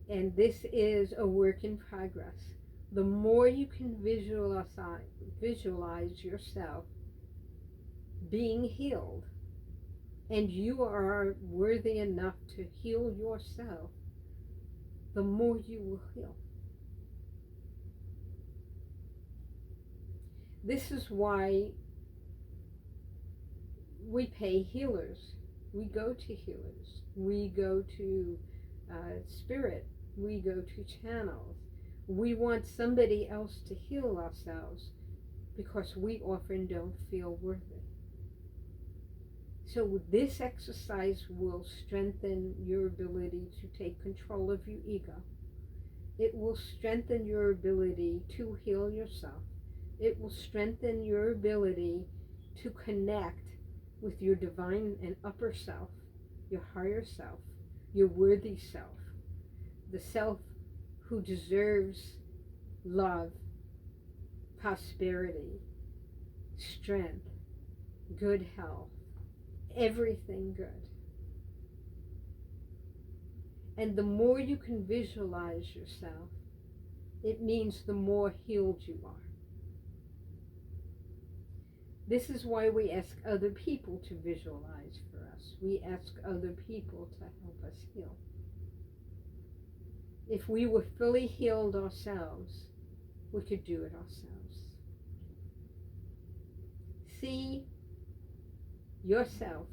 And this is a work in progress. The more you can visualize yourself being healed, and you are worthy enough to heal yourself, the more you will heal. This is why we pay healers. We go to healers. We go to spirit. We go to channels. We want somebody else to heal ourselves because we often don't feel worthy. So this exercise will strengthen your ability to take control of your ego. It will strengthen your ability to heal yourself. It will strengthen your ability to connect with your divine and upper self, your higher self, your worthy self, the self who deserves love, prosperity, strength, good health, everything good. And the more you can visualize yourself, it means the more healed you are. This is why we ask other people to visualize for us. We ask other people to help us heal. If we were fully healed ourselves, we could do it ourselves. See yourself,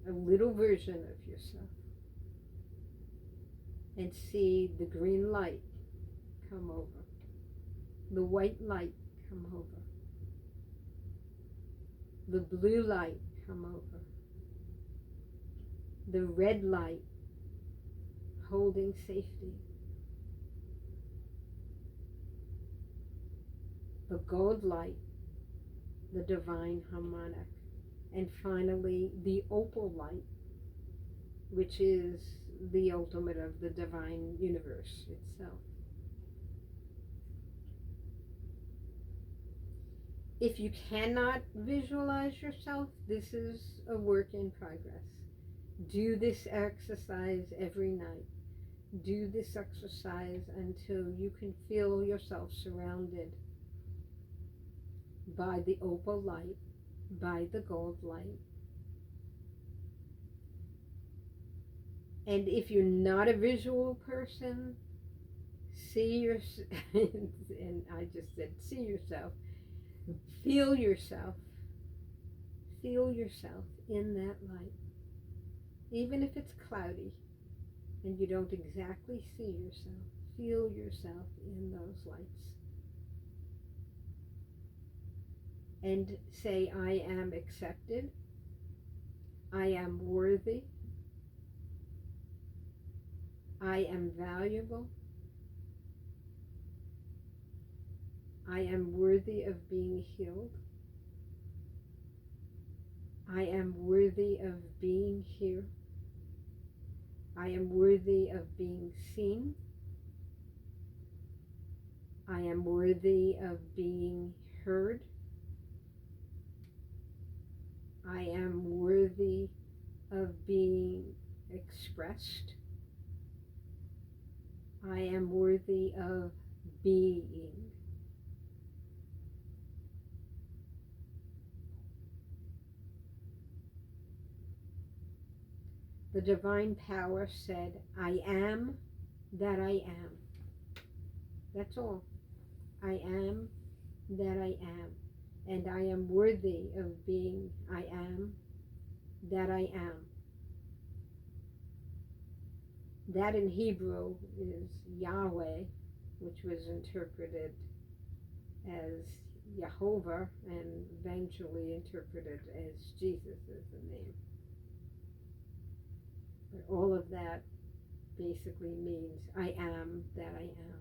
a little version of yourself, and see the green light come over, the white light come over, the blue light come over, the red light holding safety, the gold light, the divine harmonic, and finally the opal light, which is the ultimate of the divine universe itself. If you cannot visualize yourself, this is a work in progress. Do this exercise every night. Do this exercise until you can feel yourself surrounded by the opal light, by the gold light. And if you're not a visual person, see yourself, and I just said see yourself, feel yourself in that light. Even if it's cloudy and you don't exactly see yourself, feel yourself in those lights. And say, I am accepted, I am worthy, I am valuable, I am worthy of being healed, I am worthy of being here, I am worthy of being seen, I am worthy of being heard, I am worthy of being expressed. I am worthy of being. The divine power said, I am that I am. That's all. I am that I am. And I am worthy of being I am that I am. That in Hebrew is Yahweh, which was interpreted as Jehovah and eventually interpreted as Jesus as the name. But all of that basically means I am that I am.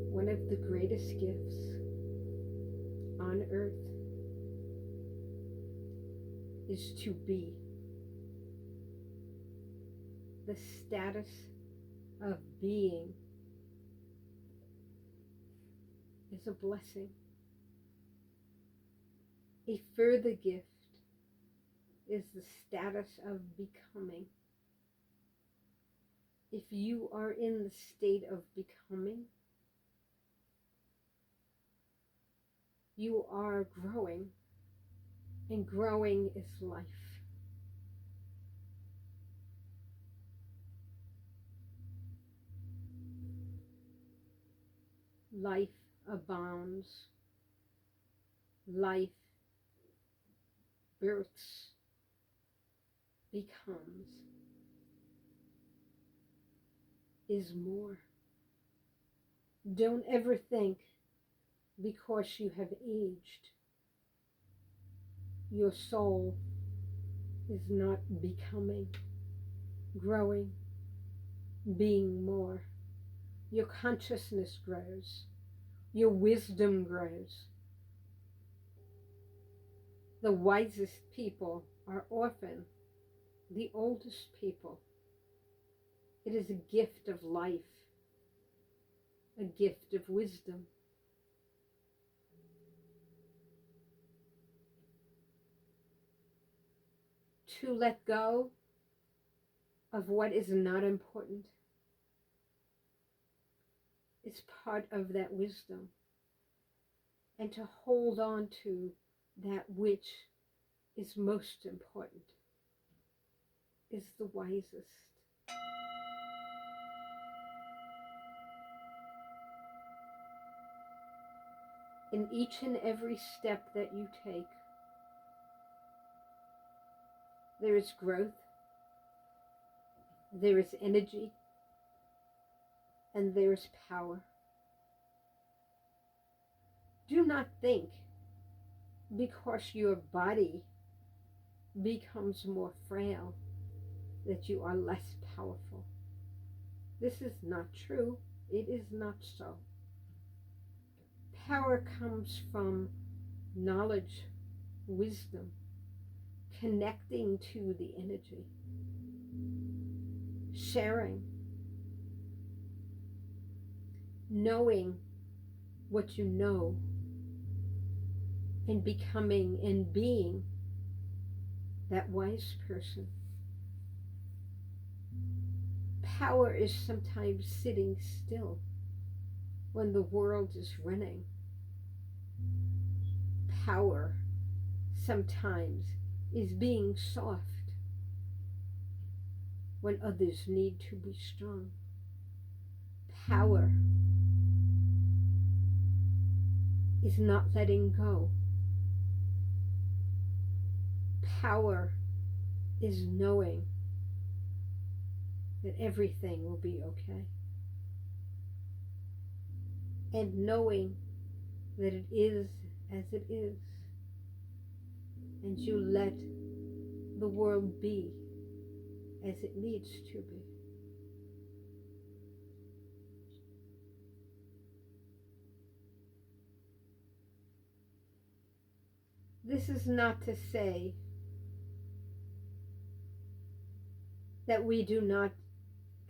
One of the greatest gifts on earth is to be. The status of being is a blessing. A further gift is the status of becoming. If you are in the state of becoming, you are growing, and growing is life. Life abounds. Life births, becomes, is more. Don't ever think because you have aged, your soul is not becoming, growing, being more. Your consciousness grows. Your wisdom grows. The wisest people are often the oldest people. It is a gift of life, a gift of wisdom. To let go of what is not important, is part of that wisdom, and to hold on to that which is most important is the wisest. In each and every step that you take, there is growth, there is energy, and there is power. Do not think because your body becomes more frail that you are less powerful. This is not true. It is not so. Power comes from knowledge, wisdom, connecting to the energy, sharing, knowing what you know, and becoming and being that wise person. Power is sometimes sitting still when the world is running. Power sometimes is being soft when others need to be strong. Power is not letting go. Power is knowing that everything will be okay. And knowing that it is as it is. And you let the world be as it needs to be. This is not to say that we do not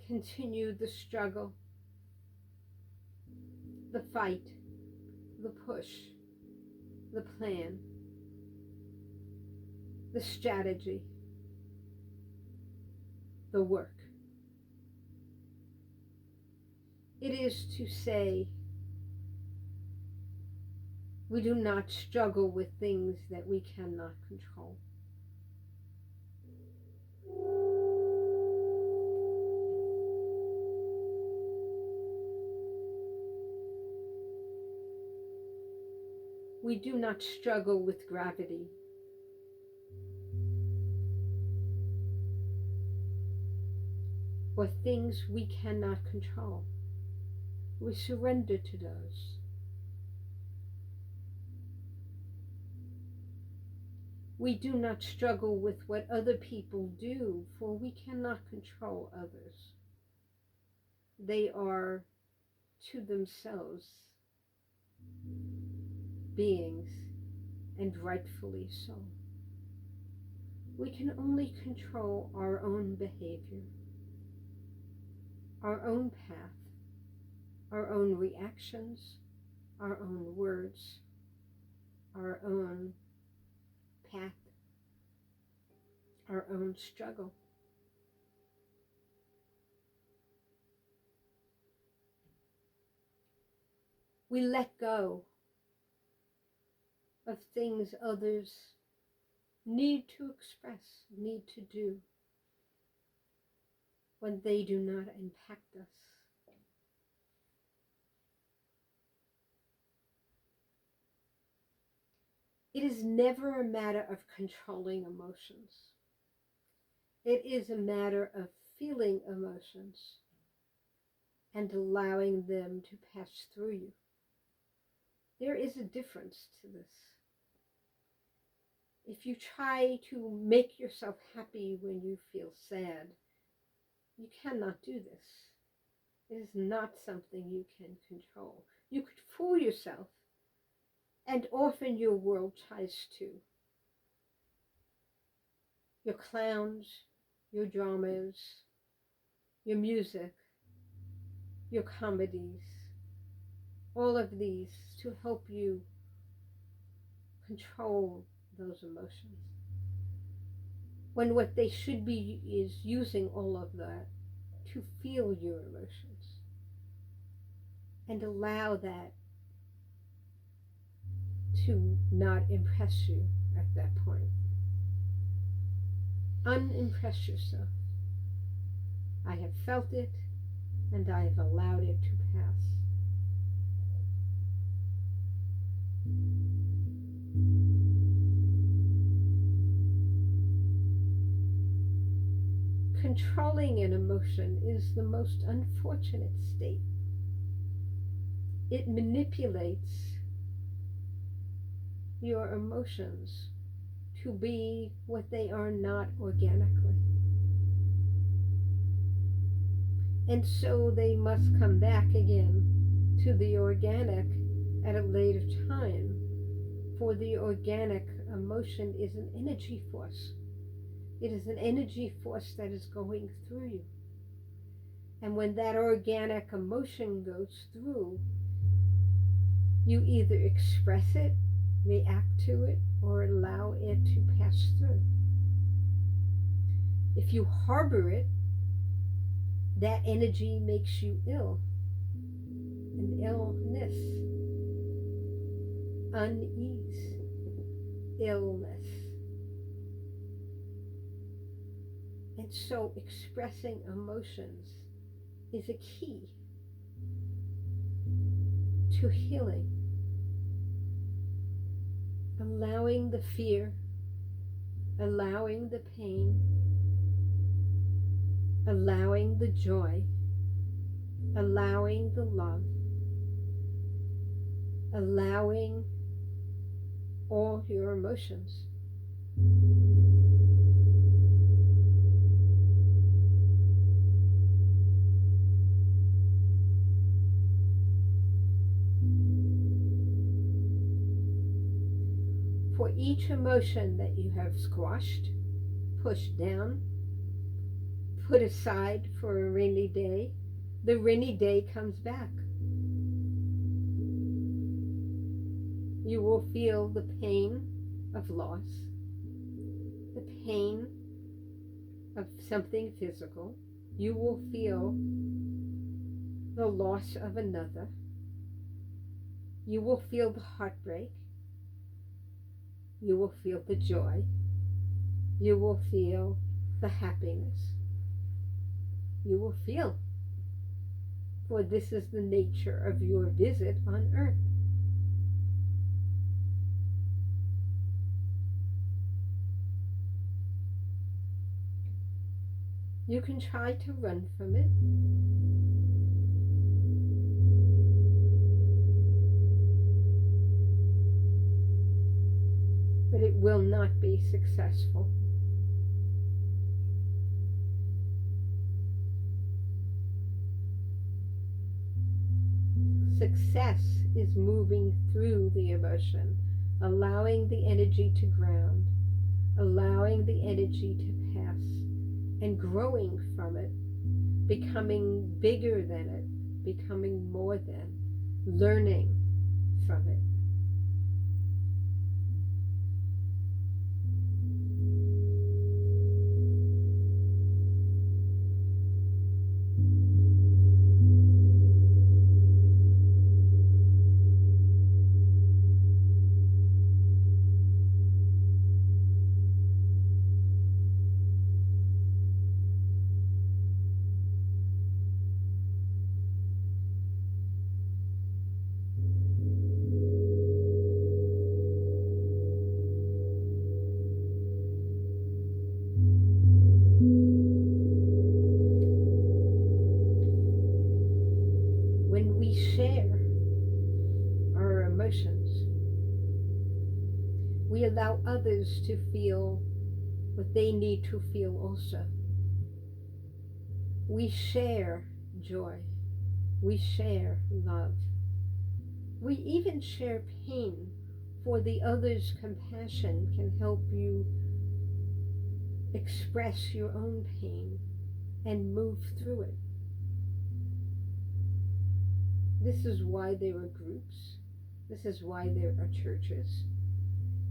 continue the struggle, the fight, the push, the plan, the strategy, the work. It is to say we do not struggle with things that we cannot control. We do not struggle with gravity. Or things we cannot control. We surrender to those. We do not struggle with what other people do, for we cannot control others. They are to themselves beings, and rightfully so. We can only control our own behavior, our own path, our own reactions, our own words, our own path, our own struggle. We let go of things others need to express, need to do, when they do not impact us. It is never a matter of controlling emotions. It is a matter of feeling emotions and allowing them to pass through you. There is a difference to this. If you try to make yourself happy when you feel sad, you cannot do this. It is not something you can control. You could fool yourself, and often your world tries to. Your clowns, your dramas, your music, your comedies, all of these to help you control those emotions. When what they should be is using all of that to feel your emotions. and allow that to not impress you at that point. Unimpress yourself. I have felt it, and I have allowed it to pass. Controlling an emotion is the most unfortunate state. It manipulates your emotions to be what they are not organically. And so they must come back again to the organic at a later time, for the organic emotion is an energy force. It is an energy force that is going through you. And when that organic emotion goes through, you either express it, react to it, or allow it to pass through. If you harbor it, that energy makes you ill. An illness, unease, illness. And so expressing emotions is a key to healing. Allowing the fear, allowing the pain, allowing the joy, allowing the love, allowing all your emotions. For each emotion that you have squashed, pushed down, put aside for a rainy day, the rainy day comes back. You will feel the pain of loss, the pain of something physical. You will feel the loss of another. You will feel the heartbreak. You will feel the joy. You will feel the happiness. You will feel, for this is the nature of your visit on earth. You can try to run from it. But it will not be successful. Success is moving through the emotion, allowing the energy to ground, allowing the energy to pass, and growing from it, becoming bigger than it, becoming more than, learning from it. When we share our emotions, we allow others to feel what they need to feel also. We share joy. We share love. We even share pain, for the other's compassion can help you express your own pain and move through it. This is why there are groups. This is why there are churches,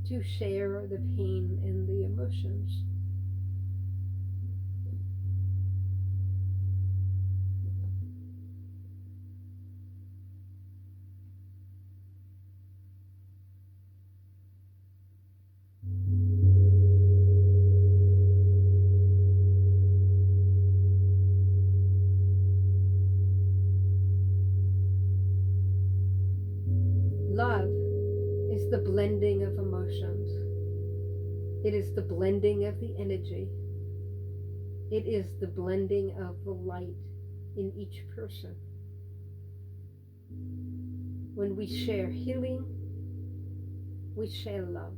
to share the pain and the emotions. is the blending of emotions. It is the blending of the energy. It is the blending of the light in each person. When we share healing, we share love.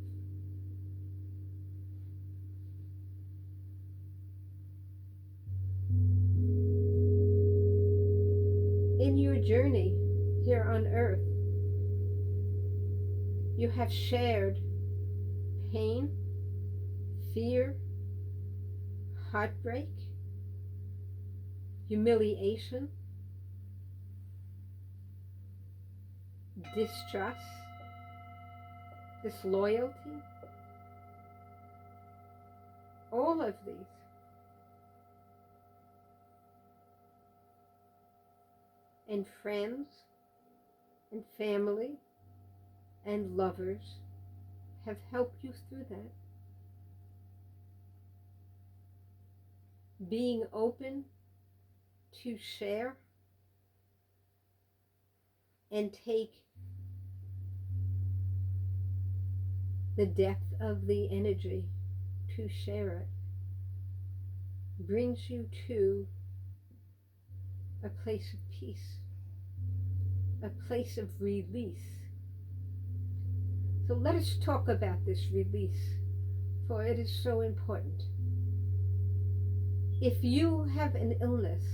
In your journey here on earth, you have shared pain, fear, heartbreak, humiliation, distrust, disloyalty, all of these. And friends and family and lovers have helped you through that. Being open to share and take the depth of the energy to share it brings you to a place of peace, a place of release. So let us talk about this release, for it is so important. If you have an illness,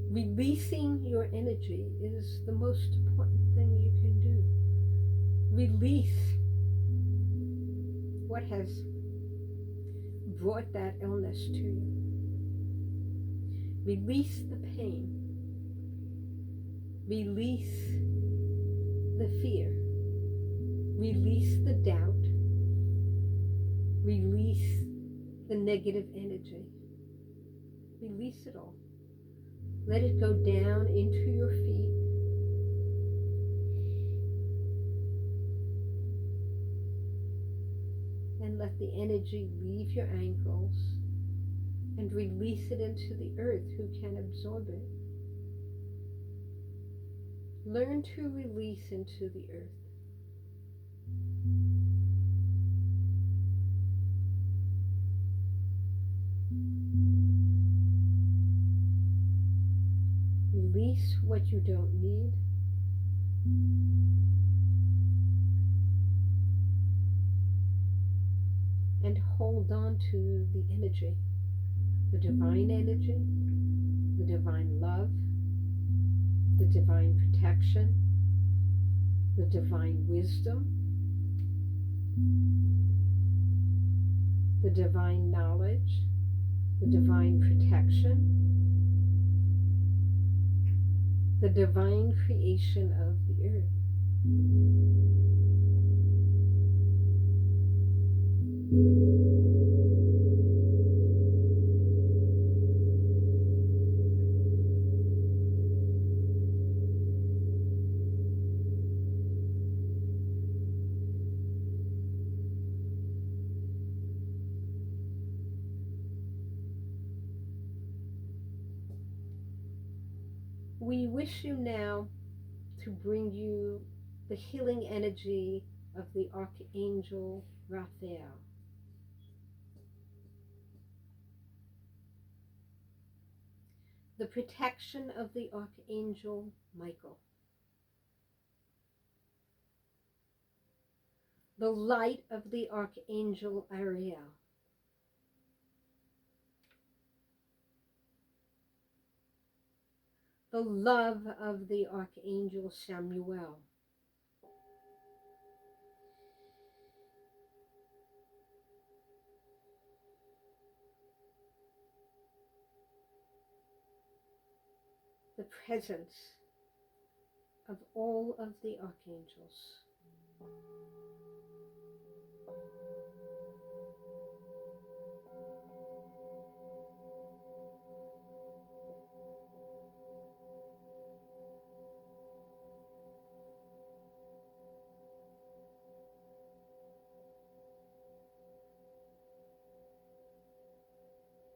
releasing your energy is the most important thing you can do. Release what has brought that illness to you. Release the pain. Release the fear. Release the doubt. Release the negative energy. Release it all. Let it go down into your feet. And let the energy leave your ankles and release it into the earth, who can absorb it. Learn to release into the earth. Release what you don't need. And hold on to the energy, the divine energy, the divine love, the divine protection, the divine wisdom, the divine knowledge, the divine protection, the divine creation of the earth. We wish you now to bring you the healing energy of the Archangel Raphael. The protection of the Archangel Michael. The light of the Archangel Ariel. The love of the Archangel Samuel. The presence of all of the archangels.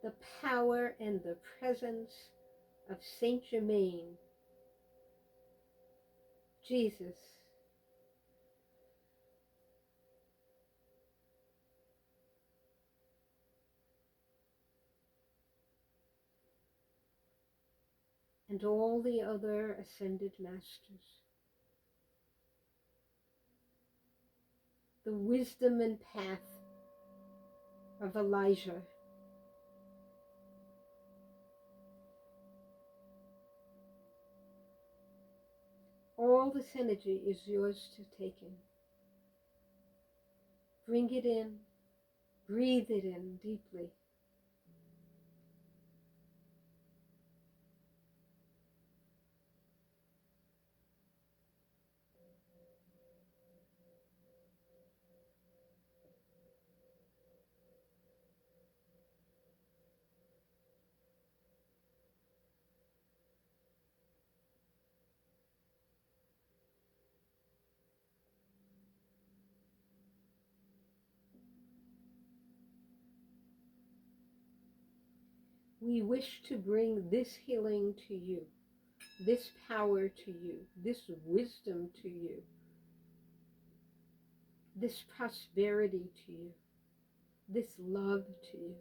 The power and the presence of Saint Germain Jesus, and all the other ascended masters, the wisdom and path of Elijah, all this energy is yours to take in. Bring it in, breathe it in deeply. We wish to bring this healing to you, this power to you, this wisdom to you, this prosperity to you, this love to you.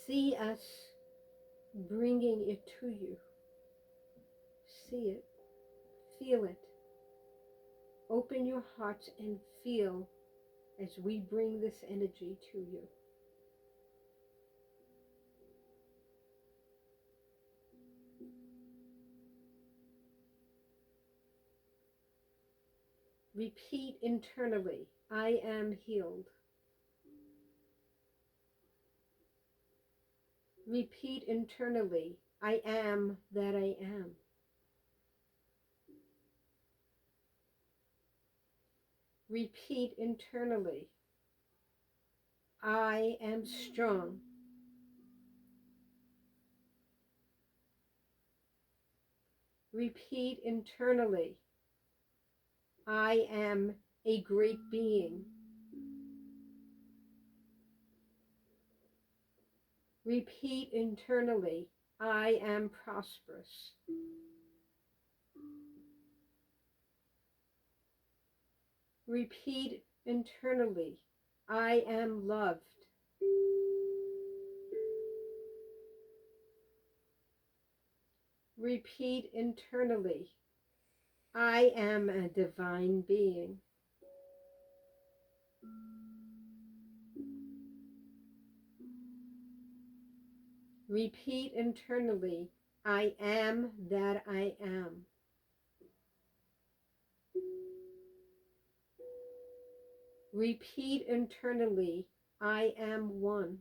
See us bringing it to you. See it, feel it. Open your hearts and feel as we bring this energy to you. Repeat internally, I am healed. Repeat internally, I am that I am. Repeat internally, I am strong. Repeat internally, I am a great being. Repeat internally, I am prosperous. Repeat internally, I am loved. Repeat internally, I am a divine being. Repeat internally, I am that I am. Repeat internally, I am one.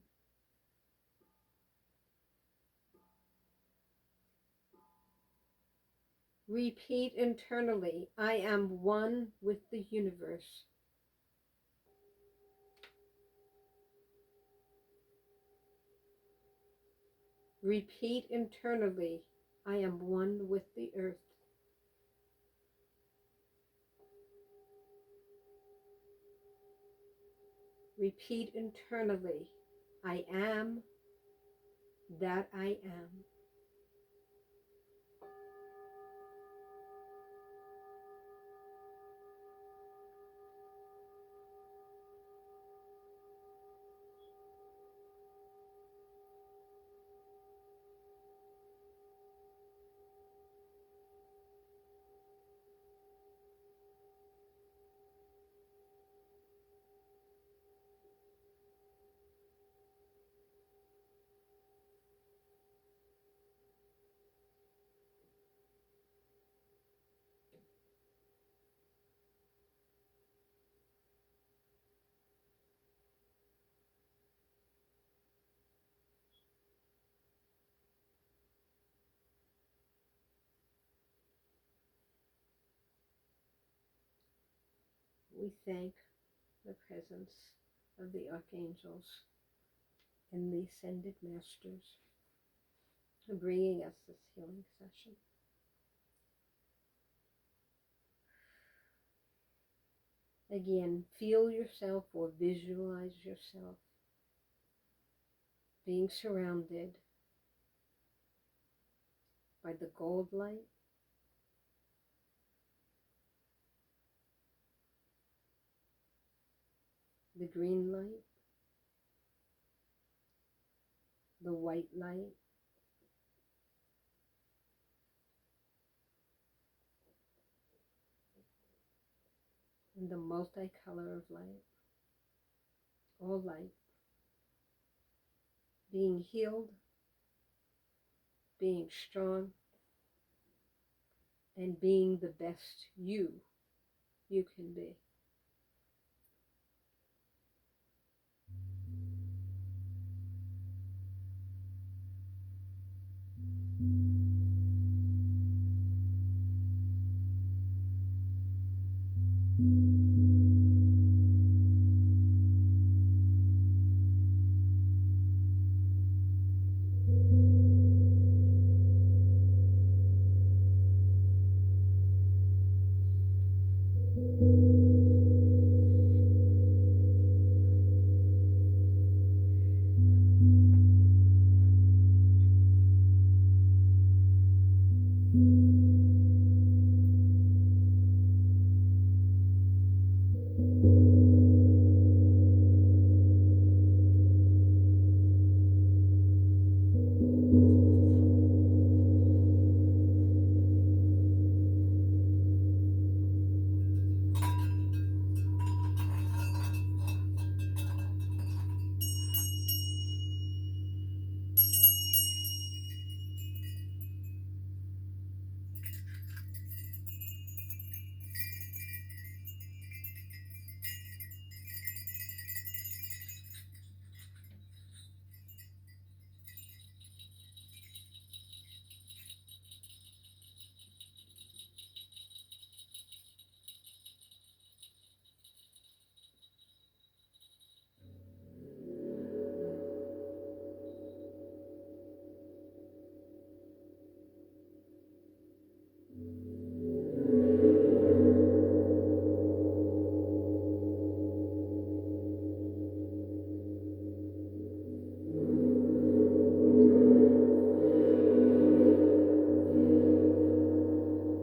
Repeat internally, I am one with the universe. Repeat internally, I am one with the earth. Repeat internally, I am that I am. We thank the presence of the archangels and the ascended masters for bringing us this healing session. Again, feel yourself or visualize yourself being surrounded by the gold light. The green light, the white light, and the multicolor of light, all light, being healed, being strong, and being the best you can be.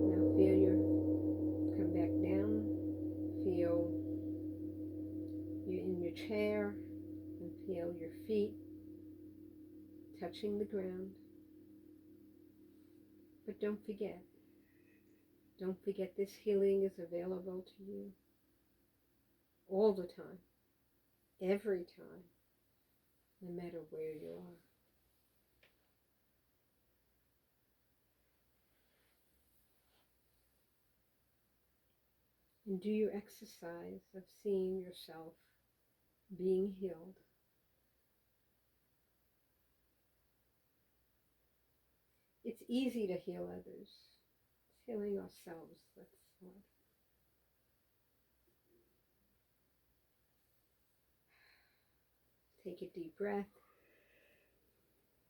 Now feel your, come back down, feel you're in your chair, and feel your feet touching the ground. But don't forget this healing is available to you all the time, every time, no matter where you are. And do your exercise of seeing yourself being healed. It's easy to heal others. It's healing ourselves that's hard. Take a deep breath.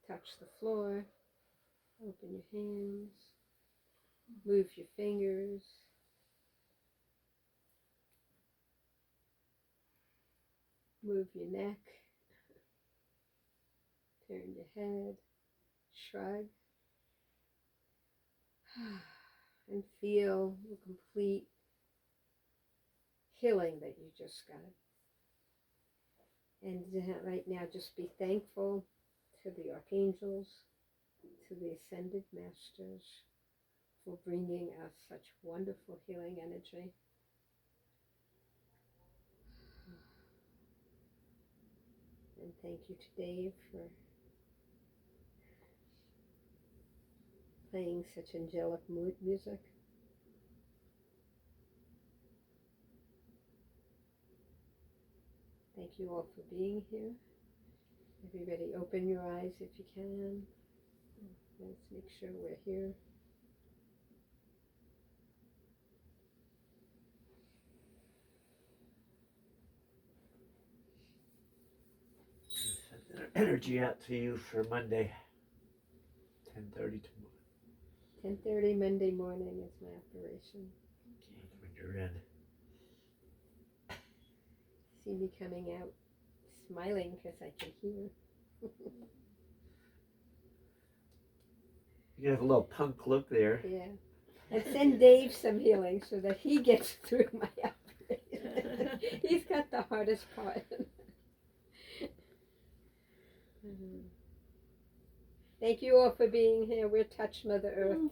Touch the floor. Open your hands. Move your fingers. Move your neck. Turn your head. Shrug. And feel the complete healing that you just got. And right now, just be thankful to the archangels, to the ascended masters for bringing us such wonderful healing energy. And thank you to Dave for playing such angelic music. Thank you all for being here. Everybody open your eyes if you can. Let's make sure we're here. Send that energy out to you for Monday, 10:30 tomorrow. 10:30 Monday morning is my operation. Okay, when you're in. See me coming out smiling because I can hear. You have a little punk look there. Yeah. And send Dave some healing so that he gets through my operation. He's got the hardest part. Thank you all for being here. We're touched, Mother Earth.